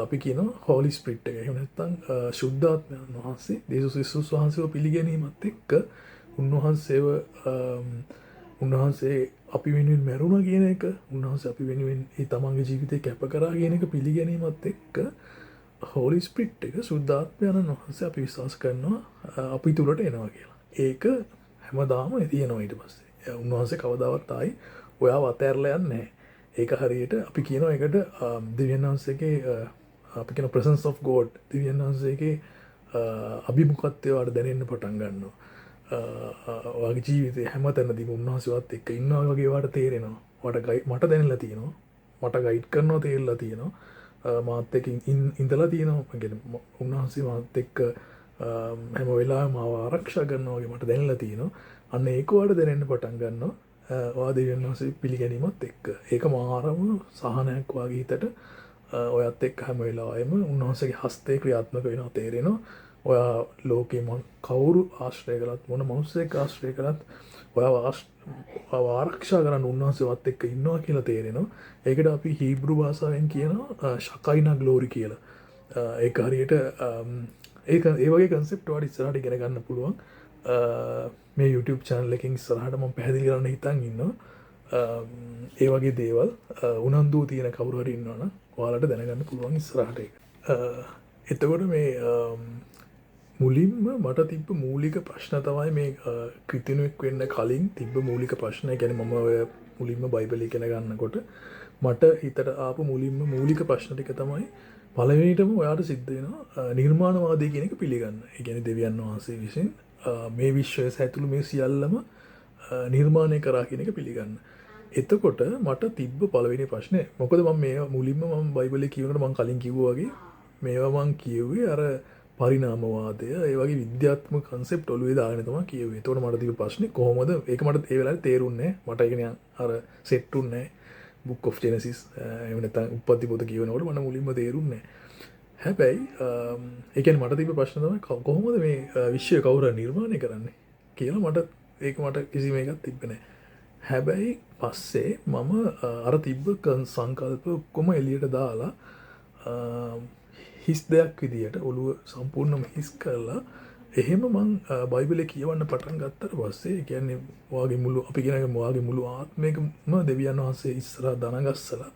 අපි කියනවා හෝලි ස්පිරිට් එක. එහෙම නැත්නම් ශුද්ධාත්මයන් වහන්සේ, ජේසුස් ක්‍රිස්තුස් වහන්සේව පිළිගැනීමත් එක්ක උන්වහන්සේ අපි වෙනුවෙන් මැරුණා කියන එක, උන්වහන්සේ අපි වෙනුවෙන් ඒ තමන්ගේ ජීවිතේ කැප කරා කියන එක පිළිගැනීමත් එක්ක හෝලි ස්පිරිට් එක, සුද්ධාත්මයන් වහන්සේ අපි විශ්වාස කරනවා අපි තුලට එනවා කියලා. ඒක හැමදාම තියෙනවා ඊට පස්සේ. උන්වහන්සේ කවදාවත් ආයි ඔයාව අතහැරලා යන්නේ නැහැ. ඒක හරියට අපි කියනවා ඒකට දෙවියන් වහන්සේගේ අපි කියන presence of God, දෙවියන් වහන්සේගේ අභිමුඛත්වය වඩ දැනෙන්න පටන් ගන්නවා. ඔයාගේ ජීවිතේ හැමතැනදීම උන්වහන්සේවත් එක්ක ඉන්නවා වගේ වාට තේරෙනවා. මට දැනෙලා තියෙනවා. මට ගයිඩ් කරනවා තේරෙලා තියෙනවා. මාත් එක්ක ඉඳලා තියෙනවා. කියන්නේ උන්වහන්සේ මාත් එක්ක හැම වෙලාවෙම මාව ආරක්ෂා කරනවා වගේ මට දැනෙලා තියෙනවා. අන්න ඒක වාට දැනෙන්න පටන් ගන්නවා. ඔයා දෙවියන් වහන්සේ පිළිගැනීමත් එක්ක. ඒක මාරම සහනයක් වගේ හිතට ඔයත් එක්ක හැම වෙලාවෙම උන්වහන්සේගේ හස්තේ ක්‍රියාත්මක වෙනවා තේරෙනවා. ඔයා ලෝකේ කවුරු ආශ්‍රය කළත්, මොන මනුස්සයෙක් ආශ්‍රය කළත් ඔයාව ආරක්ෂා කරන්න උන්වහන්සේවත් එක්ක ඉන්නවා කියලා තේරෙනවා. ඒකට අපි හීබ්‍රු භාෂාවෙන් කියනවා ශකයිනා ග්ලෝරි කියලා. ඒක හරියට ඒ වගේ කන්සෙප්ට් වල ඉස්සරහට ඉගෙන ගන්න පුළුවන්. මේ YouTube channel එකකින් ඉස්සරහට මම පැහැදිලි කරන්න හිතන් ඉන්නවා. ඒ වගේ දේවල් උනන්දුව තියෙන කවුරු හරි ඉන්නවනම් ඔයාලට දැනගන්න පුළුවන් ඉස්සරහට ඒක. එතකොට මේ මුලින්ම මට තිබ්බ මූලික ප්‍රශ්න තමයි මේ කිතුණුවෙක් වෙන්න කලින් තිබ්බ මූලික ප්‍රශ්න. ඒ කියන්නේ මම ඔය මුලින්ම බයිබල් ඉගෙන ගන්නකොට මට හිතට ආපු මුලින්ම මූලික ප්‍රශ්න ටික තමයි පළවෙනිටම ඔයාට සිද්ධ වෙනවා නිර්මාණවාදී කියන එක පිළිගන්න. ඒ කියන්නේ දෙවියන් වහන්සේ විසින් මේ විශ්වය ඇතුළු මේ සියල්ලම නිර්මාණය කරා කියන එක පිළිගන්න. එතකොට මට තිබ්බ පළවෙනි ප්‍රශ්නේ මොකද මම මේ මුලින්ම මම බයිබලයේ කියනකොට මම කලින් කිව්වා වගේ මේවා මම කිව්වේ අර පරිණාමවාදය ඒ වගේ විද්‍යාත්මක කන්සෙප්ට් ඔළුවේ දාගෙන තමයි කිව්වේ. ඒතකොට මට තිබ්බ ප්‍රශ්නේ කොහොමද ඒක මට ඒ වෙලාවේ තේරුන්නේ නැහැ. මට ඒක නිකන් අර සෙට් උන්නේ නැහැ. Book of Genesis එහෙම නැත්නම් උප්පත්ති පොත කියවනකොට මට මුලින්ම තේරුන්නේ නැහැ. හැබැයි ඒ කියන්නේ මට තිබ්බ ප්‍රශ්න තමයි කොහොමද මේ විශ්වය කවුරු නිර්මාණය කරන්නේ කියලා මට කිසිම එකක් තිබ්බේ නැහැ. හැබැයි පස්සේ මම අර තිබ්බ සංකල්ප ඔක්කොම එළියට දාලා හිස් දෙයක් විදියට ඔළුව සම්පූර්ණයෙන්ම හිස් කරලා එහෙම මං බයිබලේ කියවන්න පටන් ගත්තට පස්සේ ඒ කියන්නේ වාගේ මුළු අපි කියන වාගේ මුළු ආත්මයකම දෙවියන් වහන්සේ ඉස්සරහා දනගස්සලා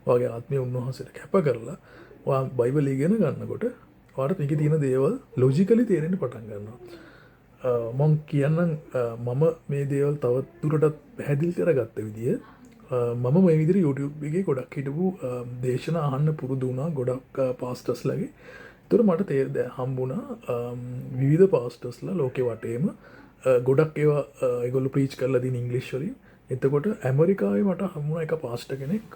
වාගේ ආත්මය උන්වහන්සේට කැප කරලා වා බයිබලය ඉගෙන ගන්නකොට ඔයාලට මේකේ තියෙන දේවල් ලොජිකලි තේරෙන්න පටන් ගන්නවා. මම කියන්නම් මම මේ දේවල් තවත් දුරටත් පැහැදිලි කරගත්ත විදිය මම මේ විදිහට YouTube එකේ ගොඩක් හිටපු දේශනා අහන්න පුරුදු වුණා ගොඩක් පාස්ටර්ස්ලාගේ. ඒතර මට හම්බුණා විවිධ පාස්ටර්ස්ලා ලෝකේ වටේම ගොඩක් ඒවා ඒගොල්ලෝ ප්‍රීච් කරලා දින ඉංග්‍රීසි වලින්. එතකොට ඇමරිකාවේ මට හම්බුණා එක පාස්ටර් කෙනෙක්.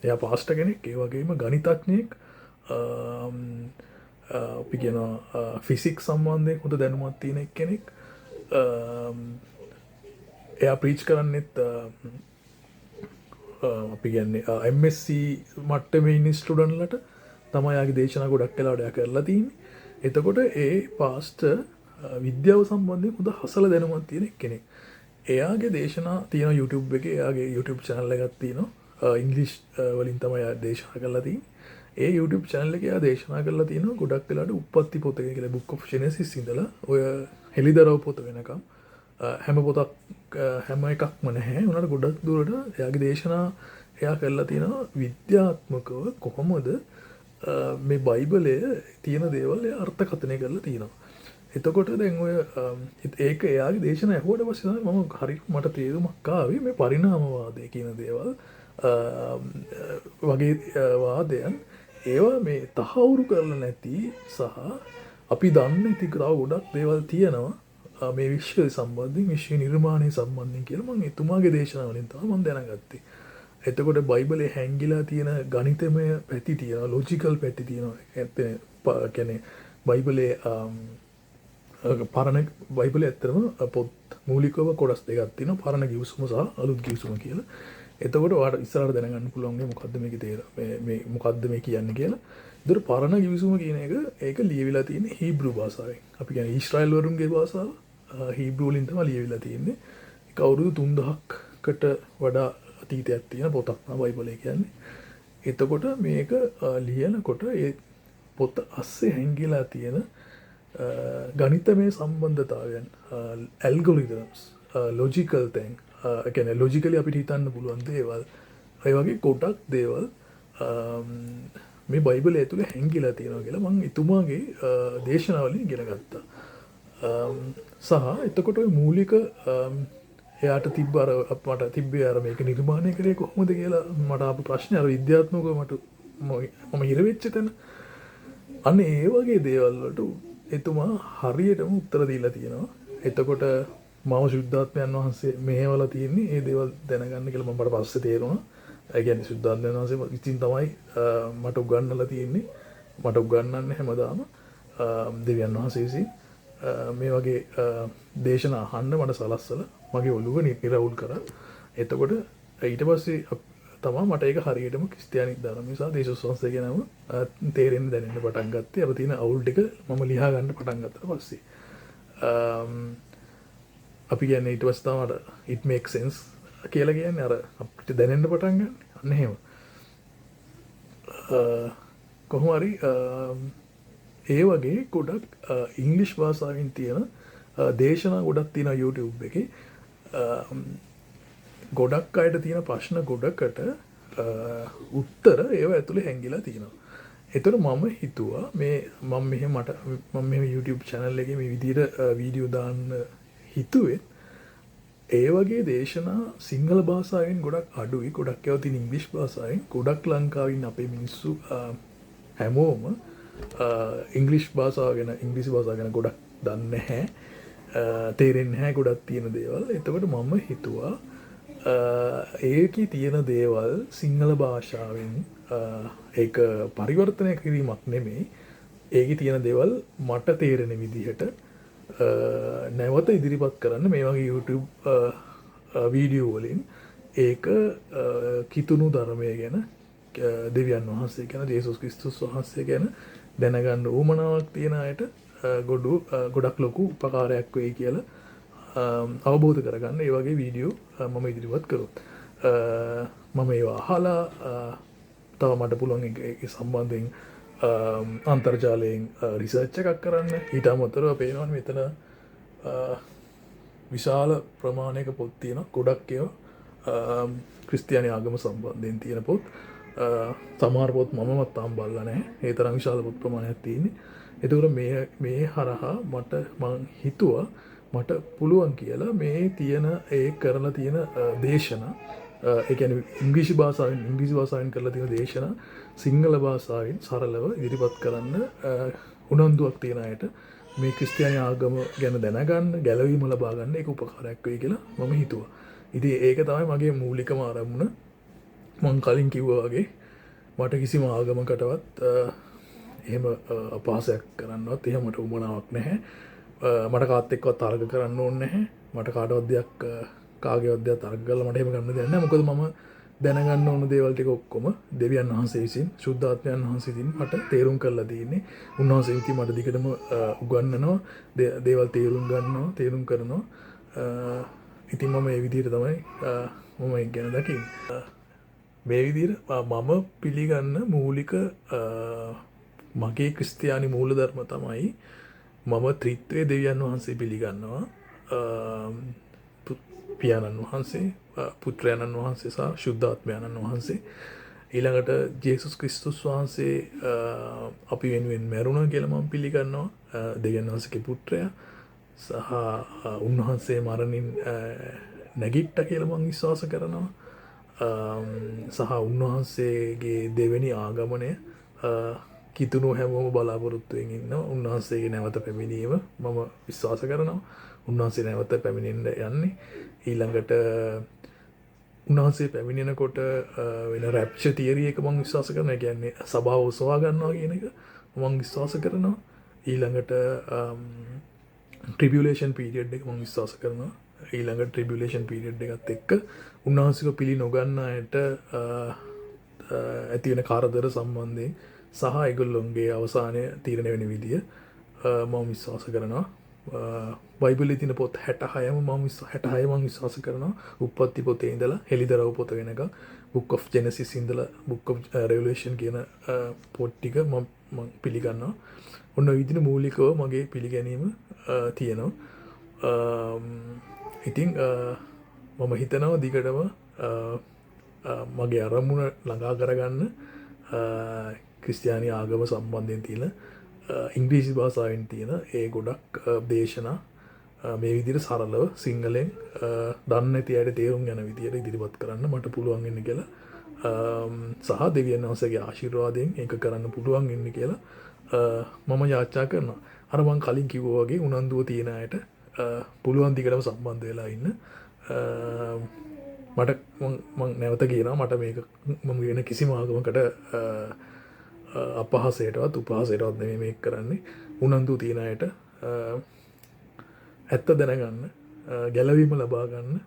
එයා පාස්ටර් කෙනෙක් ඒ වගේම ගණිතඥයෙක් අපි කියනවා ෆිසික්ස් සම්බන්ධයෙන් හොඳ දැනුමක් තියෙන කෙනෙක්. එයා ප්‍රීච් කරන්නෙත් අපි කියන්නේ MSc මට්ටමේ ඉන්න ස්ටුඩන්ට්ලට තමයි යාගේ දේශනා ගොඩක් වෙලාවට එයා කරලා තියෙන්නේ. එතකොට ඒ පාස්ටර් විද්‍යාව සම්බන්ධයෙන් හොඳ හසල දැනුමක් තියෙන කෙනෙක්. එයාගේ දේශනා තියෙන YouTube එකේ එයාගේ YouTube channel එකක් තියෙනවා. ඉංග්‍රීසි වලින් තමයි එයා දේශනා කරලා තියෙන්නේ. ඒ YouTube channel එකේ එයා දේශනා කරලා තියෙනවා ගොඩක් වෙලාවට උප්පත්ති පොත කියලා Book of Genesis ඉඳලා ඔය හෙලිදරව් පොත වෙනකම් හැම පොතක් හැම එකක්ම නැහැ. උනාට ගොඩක් දුරට එයාගේ දේශනා එයා කරලා තියෙනවා විද්‍යාත්මකව කොහොමද මේ බයිබලයේ තියෙන දේවල් එයා අර්ථකථනය කරලා තියෙනවා. එතකොට දැන් ඔය ඒක එයාගේ දේශන ඇහුවට පස්සේ තමයි මම හරියට මට තේරුමක් ආවේ මේ පරිණාමවාදය කියන දේවල් වගේ වාදයන් ඒවා මේ තහවුරු කරලා නැති සහ අපි දන්නේ නැති තව ගොඩක් දේවල් තියෙනවා මේ විශ්වය සම්බන්ධයෙන් විශ්ව නිර්මාණය සම්බන්ධයෙන් කියලා මම එතුමාගේ දේශනා වලින් තමයි මම දැනගත්තේ. එතකොට බයිබලේ හැංගිලා තියෙන ගණිතමය පැති තියෙනවා ලොජිකල් පැති තියෙනවා. ඒ කියන්නේ බයිබලේ පරණ බයිබලයේ ඇත්තටම පොත් මූලිකව කොටස් දෙකක් තියෙනවා පරණ ගිවිසුම සහ අලුත් ගිවිසුම කියලා. එතකොට ඔයාලට ඉස්සරහට දැනගන්න පුළුවන් මොකද්ද මේකේ තේරුම මේ මොකද්ද මේ කියන්නේ කියලා. ඒතර පරණ ගිවිසුම කියන එක ඒක ලියවිලා තියෙන්නේ හීබ්‍රු භාෂාවෙන්. අපි කියන්නේ ඊශ්‍රායෙල් වරුන්ගේ භාෂාව හීබ්‍රු වලින් තමයි ලියවිලා තියෙන්නේ. ඒක අවුරුදු 3000කට වඩා අතීතයක් තියෙන පොතක් තමයි බයිබලය කියන්නේ. එතකොට මේක ලියනකොට ඒ පොත අස්සේ හැංගිලා තියෙන ගණිතමය සම්බන්ධතාවයන් ඇල්ගොරිතම්ස් ලොජිකල් තැන් කියන්නේ ලොජිකලි අපිට හිතන්න පුළුවන් දේවල් ඒ වගේ කොටක් දේවල් මේ බයිබලය ඇතුලේ හැංගිලා තියෙනවා කියලා මම එතුමාගේ දේශනාවලින් ඉගෙන ගත්තා. සහ එතකොට ওই මූලික එයාට තිබ්බ අර මට තිබ්බේ අර මේක නිර්මාණය කරේ කොහොමද කියලා මට ආපු ප්‍රශ්නේ අර විද්‍යාත්මකව මම හිර වෙච්ච තැන අන්න ඒ වගේ දේවල් වලට එතුමා හරියටම උත්තර දීලා තියෙනවා. එතකොට මම සුද්ධාත්මයන් වහන්සේ මෙහෙवला තියෙන්නේ මේ දේවල් දැනගන්න කියලා මට පස්සේ තේරුණා. ඒ කියන්නේ සුද්ධාත්මයන් වහන්සේ ඉතින් තමයි මට උගන්වලා තියෙන්නේ. මට උගන්වන්නේ හැමදාම දෙවියන් වහන්සේ විසින් මේ වගේ දේශනා අහන්න මට සලස්සලා මගේ ඔළුව නිරවුල් කරා. එතකොට ඊට පස්සේ තමයි මට ඒක හරියටම ක්‍රිස්තියානි ධර්මය සහ දේශස් වහන්සේ ගැනම තේරෙන්න දැනෙන්න පටන් ගත්තේ. අර තියෙන අවුල් ටික මම ලියා ගන්න පටන් ගත්තා පස්සේ. අපි කියන්නේ ඊට පස්සේ තමයි it makes sense කියලා කියන්නේ අර අපිට දැනෙන්න පටන් ගන්න. අන්න එහෙම. කොහොම හරි ඒ වගේ ගොඩක් ඉංග්‍රීසි භාෂාවෙන් තියෙන දේශනා ගොඩක් තියෙනවා YouTube එකේ. ගොඩක් අයට තියෙන ප්‍රශ්න ගොඩකට උත්තර ඒව ඇතුලේ හැංගිලා තියෙනවා. ඒතර මම හිතුවා මම මෙහෙම YouTube channel එකේ මේ විදිහට වීඩියෝ දාන්න හිතුවේ ඒ වගේ දේශනා සිංහල භාෂාවෙන් ගොඩක් අඩුයි. ගොඩක් ඒවා තියෙන ඉංග්‍රීසි භාෂාවෙන්. ගොඩක් ලංකාවින් අපේ මිනිස්සු හැමෝම ඉංග්‍රීසි භාෂාව ගැන ඉංග්‍රීසි භාෂාව ගැන ගොඩක් දන්නේ නැහැ. තේරෙන්නේ නැහැ ගොඩක් තියෙන දේවල්. එතකොට මම හිතුවා ඒකේ තියෙන දේවල් සිංහල භාෂාවෙන් ඒක පරිවර්තනය කිරීමක් නෙමෙයි. ඒකේ තියෙන දේවල් මට තේරෙන විදිහට නැවත ඉදිරිපත් කරන්න මේ වගේ YouTube වීඩියෝ වලින් ඒක කිතුණු ධර්මය ගැන දෙවියන් වහන්සේ ගැන ජේසුස් ක්‍රිස්තුස් වහන්සේ ගැන දැනගන්න උවමනාවක් තියෙන අයට ගොඩක් ලොකු උපකාරයක් වෙයි කියලා අවබෝධ කරගන්න ඒ වගේ වීඩියෝ මම ඉදිරිපත් කරොත් මම ඒවා අහලා තව මට පුළුවන් ඒක සම්බන්ධයෙන් අන්තර්ජාලයෙන් රිසර්ච් එකක් කරන්න. ඊට අමතරව පේනවා මෙතන විශාල ප්‍රමාණයක පොත් තියෙනවා. ගොඩක් ඒවා ක්‍රිස්තියානි ආගම සම්බන්ධයෙන් තියෙන පොත්. සමහර පොත් මමවත් තාම බලලා නැහැ. ඒ තරම් විශාල පොත් ප්‍රමාණයක් තියෙන්නේ. එතකොට මේ හරහා මං හිතුවා මට පුළුවන් කියලා මේ තියෙන ඒ කරලා තියෙන දේශනා ඒ කියන්නේ ඉංග්‍රීසි භාෂාවෙන් කරලා තියෙන දේශනා සිංහල භාෂාවෙන් සරලව ඉදිරිපත් කරන්න උනන්දුවක් තියෙන අයට මේ ක්‍රිස්තියානි ආගම ගැන දැනගන්න, ගැලවීම ලබා ගන්න ඒක උපකාරයක් වෙයි කියලා මම හිතුවා. ඉතින් ඒක තමයි මගේ මූලිකම ආරම්භය. මං කලින් කිව්වා වගේ මට කිසිම ආගමකටවත් එහෙම අපහාසයක් කරන්නවත් එහෙම මට උවමනාවක් නැහැ. මට කාත් එක්කවත් තර්ක කරන්න ඕනේ නැහැ. මට කාටවත් දෙයක් කාගේවත් දෙයක් තර්ක කරලා මට එහෙම ගන්න දෙයක් නැහැ. මොකද මම දැනගන්න ඕන දේවල් ටික ඔක්කොම දෙවියන් වහන්සේ විසින් සුද්ධාත්මයන් වහන්සේ විසින් මට තේරුම් කරලා තියෙන්නේ. උන්වහන්සේ විසින් මට දිගටම උගන්වනවා, දේවල් තේරුම් ගන්නවා, තේරුම් කරනවා. ඉතින් මම මේ විදිහට තමයි මම ඒක ගැන දකින්නේ. මේ විදිහට මම පිළිගන්න මූලික මගේ ක්‍රිස්තියානි මූලධර්ම තමයි මම ත්‍රිත්වයේ දෙවියන් වහන්සේ පිළිගන්නවා. පියාණන් වහන්සේ, පුත්‍රයන්න් වහන්සේ සහ ශුද්ධාත්මයන්න් වහන්සේ. ඊළඟට ජේසුස් ක්‍රිස්තුස් වහන්සේ අපි වෙනුවෙන් මැරුණා කියලා මම පිළිගන්නවා. දෙවියන් වහන්සේගේ පුත්‍රයා සහ උන්වහන්සේ මරණින් නැගිට්ටා කියලා මම විශ්වාස කරනවා. සහ උන්වහන්සේගේ දෙවෙනි ආගමනය කිතුණු හැමෝම බලාපොරොත්තුවෙන් ඉන්නවා. උන්වහන්සේගේ නැවත පැමිණීම මම විශ්වාස කරනවා. උන්වහන්සේ නැවත පැමිණෙන්න යන්නේ. ඊළඟට උන්වහන්සේ පැමිණෙනකොට වෙන රැප්චර් තියරි එක මම විශ්වාස කරනවා. ඒ කියන්නේ සභාව ඔසවා ගන්නවා කියන එක මම විශ්වාස කරනවා. ඊළඟට ට්‍රිබියුලේෂන් පීරියඩ් එක මම විශ්වාස කරනවා. ඊළඟ ට්‍රිබියුලේෂන් පීරියඩ් එකත් එක්ක උන්වහන්සේව පිළි නොගන්න අයට ඇති වෙන කරදර සම්බන්ධයෙන් සහ ඒගොල්ලොන්ගේ අවසානය තීරණය වෙන විදිය මම විශ්වාස කරනවා. බයිබලයේ තියෙන පොත් 66ම මම 66 මම විශ්වාස කරනවා. උප්පත්ති පොතේ ඉඳලා හෙළිදරව් පොත වෙනකම් Book of Genesis ඉඳලා Book of Revelation කියන පොත් ටික මම පිළිගන්නවා. ඔන්න ඔය විදිහට මූලිකව මගේ පිළිගැනීම තියෙනවා. ඉතින් මම හිතනවා දිගටම මගේ අරමුණ ළඟා කරගන්න ක්‍රිස්තියානි ආගම සම්බන්ධයෙන් තියෙන ඉංග්‍රීසි භාෂාවෙන් තියෙන ඒ ගොඩක් දේශනා මේ විදිහට සරලව සිංහලෙන් දන්නේ නැති අයට තේරුම් යන විදිහට ඉදිරිපත් කරන්න මට පුළුවන් වෙන්න කියලා සහ දෙවියන් වහන්සේගේ ආශිර්වාදයෙන් ඒක කරන්න පුළුවන් වෙන්න කියලා මම යාචනා කරනවා. අර මම කලින් කිව්වා වගේ උනන්දුව තියෙන අයට පුළුවන් දිගටම සම්බන්ධ වෙලා ඉන්න. මට මම නැවත කියනවා මට මේක මම වෙන කිසිම ආගමකට අපහාසයටවත් උපහාසයටවත් නෙමෙයි මේක කරන්නේ. උනන්දු තියන අයට ඇත්ත දැනගන්න, ගැලවීම ලබා ගන්න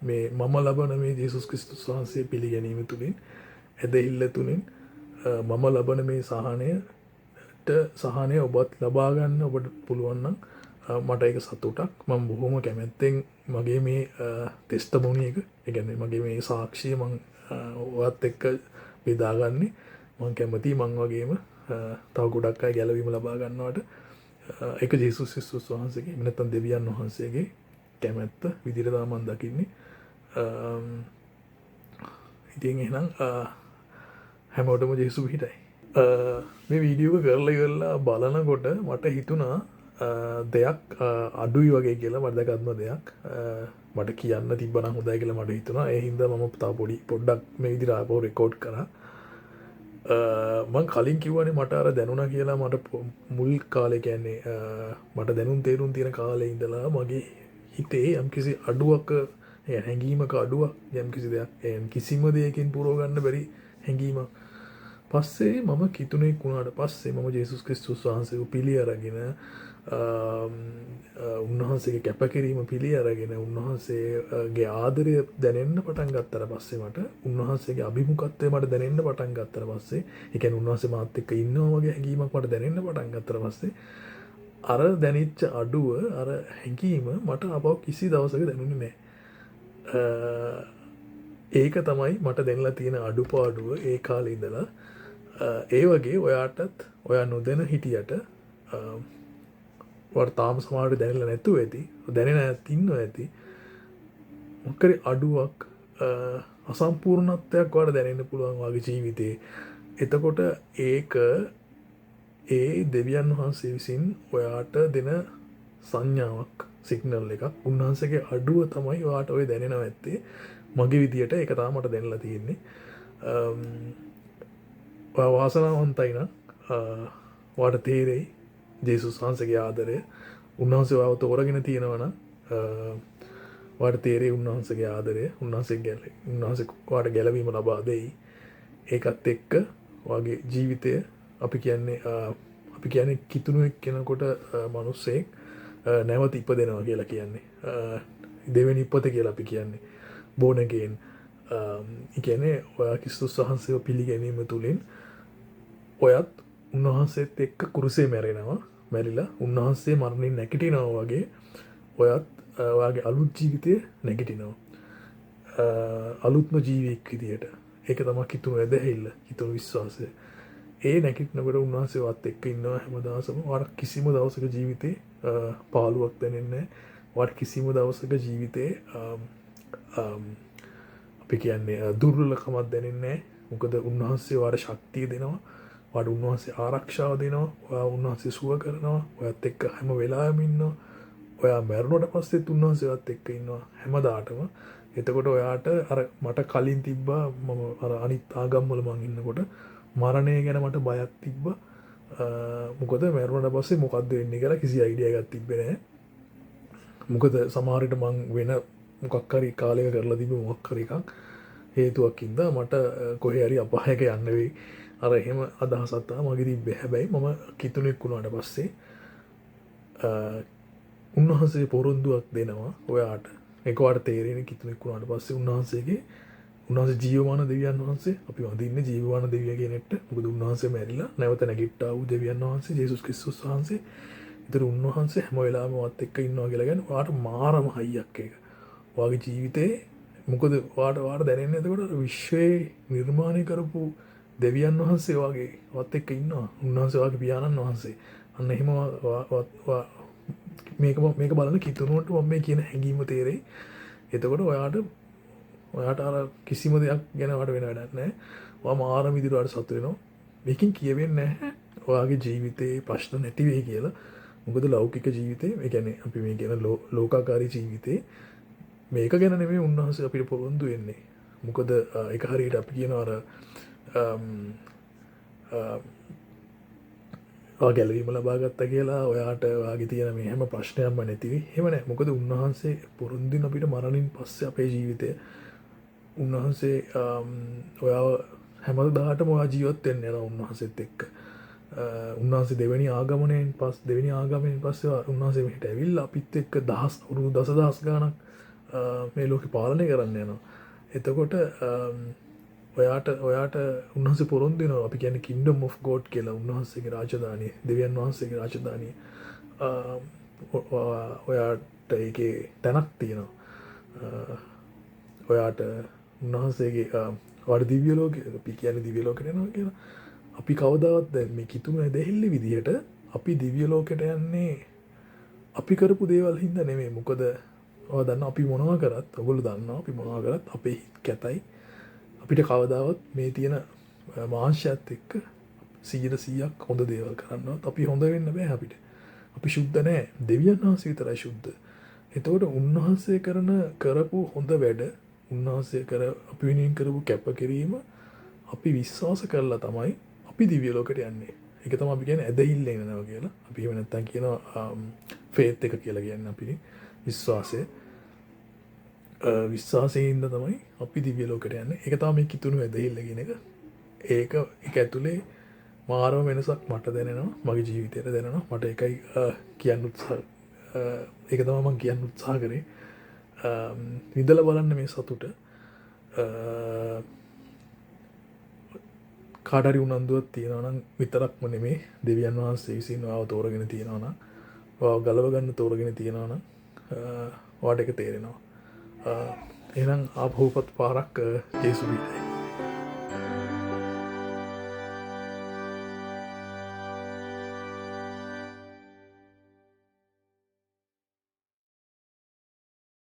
මේ මම ලබන මේ ජේසුස් ක්‍රිස්තුස් වහන්සේ පිළිගැනීම තුලින් ඇදහිල්ල තුලින් මම ලබන මේ සහනය ඔබත් ලබා ගන්න ඔබට පුළුවන් නම් මට ඒක සතුටක්. මම බොහොම කැමැත්තෙන් මගේ මේ ටෙස්ටිමොනි එක, ඒ කියන්නේ මගේ මේ සාක්ෂිය මම ඔයත් එක්ක බෙදාගන්නේ. මම කැමතියි මං වගේම තව ගොඩක් අය ගැලවීම ලබා ගන්නවට ඒක ජේසුස් ක්‍රිස්තුස් වහන්සේගේ නැත්නම් දෙවියන් වහන්සේගේ කැමැත්ත විදිහට තමයි මම දකින්නේ. ඉතින් එහෙනම් හැමෝටම ජේසුස් පිටයි. මේ වීඩියෝ එක කරලා බලනකොට මට හිතුණා දෙයක් අඩුයි වගේ කියලා මටදකත්ම දෙයක් මට කියන්න තිබන හොදයි කියලා මට හිතුනා ඒ හින්දා මම තා පොඩි පොඩ්ඩක් මේ විදිහට ආපහු රෙකෝඩ් කරා මං කලින් කිව්වනේ මට අර දැනුණා කියලා මට මුල් කාලේ කියන්නේ මට දැනුම් තේරුම් තියෙන කාලේ ඉඳලා මගේ හිතේ යම්කිසි අඩුවක් හැඟීමක අඩුවක් යම්කිසි දෙයක් කිසිම දෙයකින් පුරව ගන්න බැරි හැඟීමක් පස්සේ මම කිතුනෙක් වුණාට පස්සේ මම ජේසුස් ක්‍රිස්තුස් වහන්සේව පිළි අරගෙන උන්වහන්සේගේ කැපකිරීම පිළි අරගෙන උන්වහන්සේගේ ආදරය දැනෙන්න පටන් ගත්තට පස්සේ මට උන්වහන්සේගේ අභිමුඛත්වය මට දැනෙන්න පටන් ගත්තට පස්සේ ඒ කියන්නේ උන්වහන්සේ මාත් එක්ක ඉන්නවා වගේ හැඟීමක් මට දැනෙන්න පටන් ගත්තට පස්සේ අර දැනෙච්ච අඩුව අර හැඟීම මට ආපහු කිසි දවසක දැනුනේ නැහැ. ඒක තමයි මට දැනලා තියෙන අඩුපාඩුව ඒ කාලේ ඉඳලා ඒ වගේ ඔයාටත් ඔයා නොදැන හිටියට වට තාම සමහරට දැනෙලා නැතුව ඇති දැනෙන ඉන්න ඇති මොකරි අඩුවක් අසම්පූර්ණත්වයක් වඩ දැනෙන්න පුළුවන් වගේ ජීවිතේ එතකොට ඒක ඒ දෙවියන් වහන්සේ විසින් ඔයාට දෙන සංඥාවක් සිග්නල් එකක් උන්වහන්සේගේ අඩුව තමයි ඔයාට ඔය දැනෙනවා ඇත්තේ මගේ විදියට ඒක තමයි මට දැනලා තියෙන්නේ වාසනාවන්තයි නම් ඔයාට තේරෙයි ජේසුස් වහන්සේගේ ආදරය උන්වහන්සේ ඔයාව තෝරගෙන තියෙනවා නම් ඔයාට තේරෙයි උන්වහන්සේගේ ආදරය උන්වහන්සේ ඔයාට ගැලවීම ලබා දෙයි ඒකත් එක්ක ඔයාගේ ජීවිතය අපි කියන්නේ කිතුණුවෙක් කෙනකොට මිනිස්සෙක් නැවත ඉපදෙනවා කියලා කියන්නේ දෙවෙනි ඉපත කියලා අපි කියන්නේ born again ඒ කියන්නේ ඔයා ක්‍රිස්තුස් වහන්සේව පිළිගැනීම තුලින් ඔයත් උන්වහන්සේත් එක්ක කුරුසේ මැරෙනවා මැරිලා උන්වහන්සේ මරණින් නැගිටිනවා වගේ ඔයත් ඔයාගේ අලුත් ජීවිතය නැගිටිනවා අලුත්ම ජීවියෙක් විදියට ඒක තමයි කිතුණු ඇදහිල්ල කිතුණු විශ්වාසය ඒ නැගිටිනකොට උන්වහන්සේ වත් එක්ක ඉන්නවා හැමදාසම ඔයාට කිසිම දවසක ජීවිතේ පාළුවක් දැනෙන්නේ නැහැ ඔයාට කිසිම දවසක ජීවිතේ අපි කියන්නේ දුර්වලකමක් දැනෙන්නේ නැහැ මොකද උන්වහන්සේ ඔයාට ශක්තිය දෙනවා ඔයාට උන්වහන්සේ ආරක්ෂාව දෙනවා ඔයා උන්වහන්සේ සුව කරනවා ඔයත් එක්ක හැම වෙලාවෙම ඉන්නවා ඔයා මැරුණට පස්සෙත් උන්වහන්සේ ඔයත් එක්ක ඉන්නවා හැමදාටම එතකොට ඔයාට අර මට කලින් තිබ්බා මම අර අනිත් ආගම් වල මං ඉන්නකොට මරණය ගැන මට බයක් තිබ්බා මොකද මැරුණට පස්සේ මොකද්ද වෙන්නේ කියලා කිසි අයිඩියා එකක් තිබ්බේ නැහැ මොකද සමහර විට මං වෙන මොකක් හරි කාලයක කරලා තිබ්බ මොකක් හරි එකක් හේතුවක් ඉඳලා මට කොහේ හරි අපායක යන්න වෙයි අර එහෙම අදහසක් තමයි මගේ තිබ්බේ. හැබැයි මම කිතුණෙක් වුණාට පස්සේ උන්වහන්සේ පොරොන්දුවක් දෙනවා ඔයාට. ඒකවට තේරෙන්නේ කිතුණෙක් වුණාට පස්සේ උන්වහන්සේ ජීවමාන දෙවියන් වහන්සේ අපි වඳින්නේ ජීවමාන දෙවියා කියන එකට. මොකද උන්වහන්සේ මැරිලා නැවත නැගිට්ටා වූ දෙවියන් වහන්සේ ජේසුස් ක්‍රිස්තුස් වහන්සේ. ඒතර උන්වහන්සේ හැම වෙලාවෙම වත් එක්ක ඉන්නවා කියලා කියන්නේ ඔයාට මාරම හයියක් ඒක. ඔයාගේ ජීවිතේ මොකද ඔයාට දැනෙන්නේ එතකොට විශ්වයේ නිර්මාණය කරපු දෙවියන් වහන්සේ වගේ වත් එක්ක ඉන්නවා උන්වහන්සේ වගේ පියාණන් වහන්සේ අන්න එහෙම මේක බලන කිතුණුවට මම මේ කියන හැඟීම තේරෙයි එතකොට ඔයාට අර කිසිම දෙයක් ගැන ඔයාට වෙන වැඩක් නැහැ ඔයා මාරම විදිහට ඔයාට සතුට වෙනවා මේකෙන් කියවෙන්නේ නැහැ ඔයාගේ ජීවිතේ ප්‍රශ්න නැති වෙයි කියලා මොකද ලෞකික ජීවිතේ ඒ කියන්නේ අපි මේ කියන ලෝකාකාරී ජීවිතේ මේක ගැන නෙමෙයි උන්වහන්සේ අපිට පොරොන්දු වෙන්නේ මොකද ඒක හරියට අපි කියනවා අර ගැලවීම ලබා ගත්තා කියලා ඔයාට ඔයාගේ තියෙන මේ හැම ප්‍රශ්නයක්ම නැති වෙයි. එහෙම නැහැ. මොකද උන්වහන්සේ පොරොන්දුන අපිට මරණින් පස්සේ අපේ ජීවිතය උන්වහන්සේ ඔයාව හැමදාටම ඔයා ජීවත් වෙන්න යනවා උන්වහන්සේත් එක්ක. උන්වහන්සේ දෙවෙනි ආගමනයෙන් පස්සේ උන්වහන්සේ මෙහෙට ඇවිල්ලා අපිත් එක්ක අවුරුදු දසදහස් ගාණක් මේ ලෝකේ පාලනය කරන්න යනවා. එතකොට ඔයාට උන්වහන්සේ පොරොන්දු වෙනවා අපි කියන්නේ කින්ඩම් ඔෆ් ගෝඩ් කියලා උන්වහන්සේගේ රාජධානිය දෙවියන් වහන්සේගේ රාජධානිය ඔයාට ඒකේ තැනක් තියෙනවා ඔයාට උන්වහන්සේගේ ඔයාට දිව්‍ය ලෝකෙ අපි කියන්නේ දිව්‍ය ලෝකෙට යනවා කියලා අපි කවදාවත් දැන් මේ කිතුණු ඇදහිල්ල විදිහට අපි දිව්‍ය ලෝකෙට යන්නේ අපි කරපු දේවල් හින්දා නෙමෙයි මොකද ඔයා දන්නවා අපි මොනවා කරත් ඔයගොල්ලෝ දන්නවා අපි මොනවා කරත් අපේ හිත කැතයි අපිට කවදාවත් මේ තියෙන මාංශයත් එක්ක 100% හොඳ දේවල් කරන්නවත් අපි හොඳ වෙන්න බෑ අපිට. අපි ශුද්ධ නෑ දෙවියන් වහන්සේ විතරයි ශුද්ධ. එතකොට උන්වහන්සේ කරපු හොඳ වැඩ උන්වහන්සේ අපි වෙනුවෙන් කරපු කැපකිරීම අපි විශ්වාස කරලා තමයි අපි දිව්‍ය ලෝකෙට යන්නේ. ඒක තමයි අපි කියන්නේ ඇදහිල්ල එනවා කියලා. අපි එහෙම නැත්තම් කියනවා ෆේත් එක කියලා කියන්නේ අපි විශ්වාසය. විශ්වාසයෙන්ද තමයි අපි දිව්‍ය ලෝකෙට යන්නේ. ඒක තමයි මේ කිතුණු ඇදහිල්ල කියන එක. ඒක ඇතුලේ මාරම වෙනසක් මට දැනෙනවා. මගේ ජීවිතේට දැනෙනවා. මට ඒකයි කියන්න උත්සාහ ඒක තමයි මම කියන්න උත්සාහ කරේ. නිදලා බලන්න මේ සතුට. කාට හරි උනන්දුවක් තියනවා නම් විතරක්ම නෙමේ දෙවියන් වහන්සේ විසින් ආව තෝරගෙන තියනවා නම් ඔයාව ගලව ගන්න තෝරගෙන තියනවා නම් ඔයාට ඒක තේරෙනවා. එහෙනම් ආපහුපත් පාරක් ජේසුස්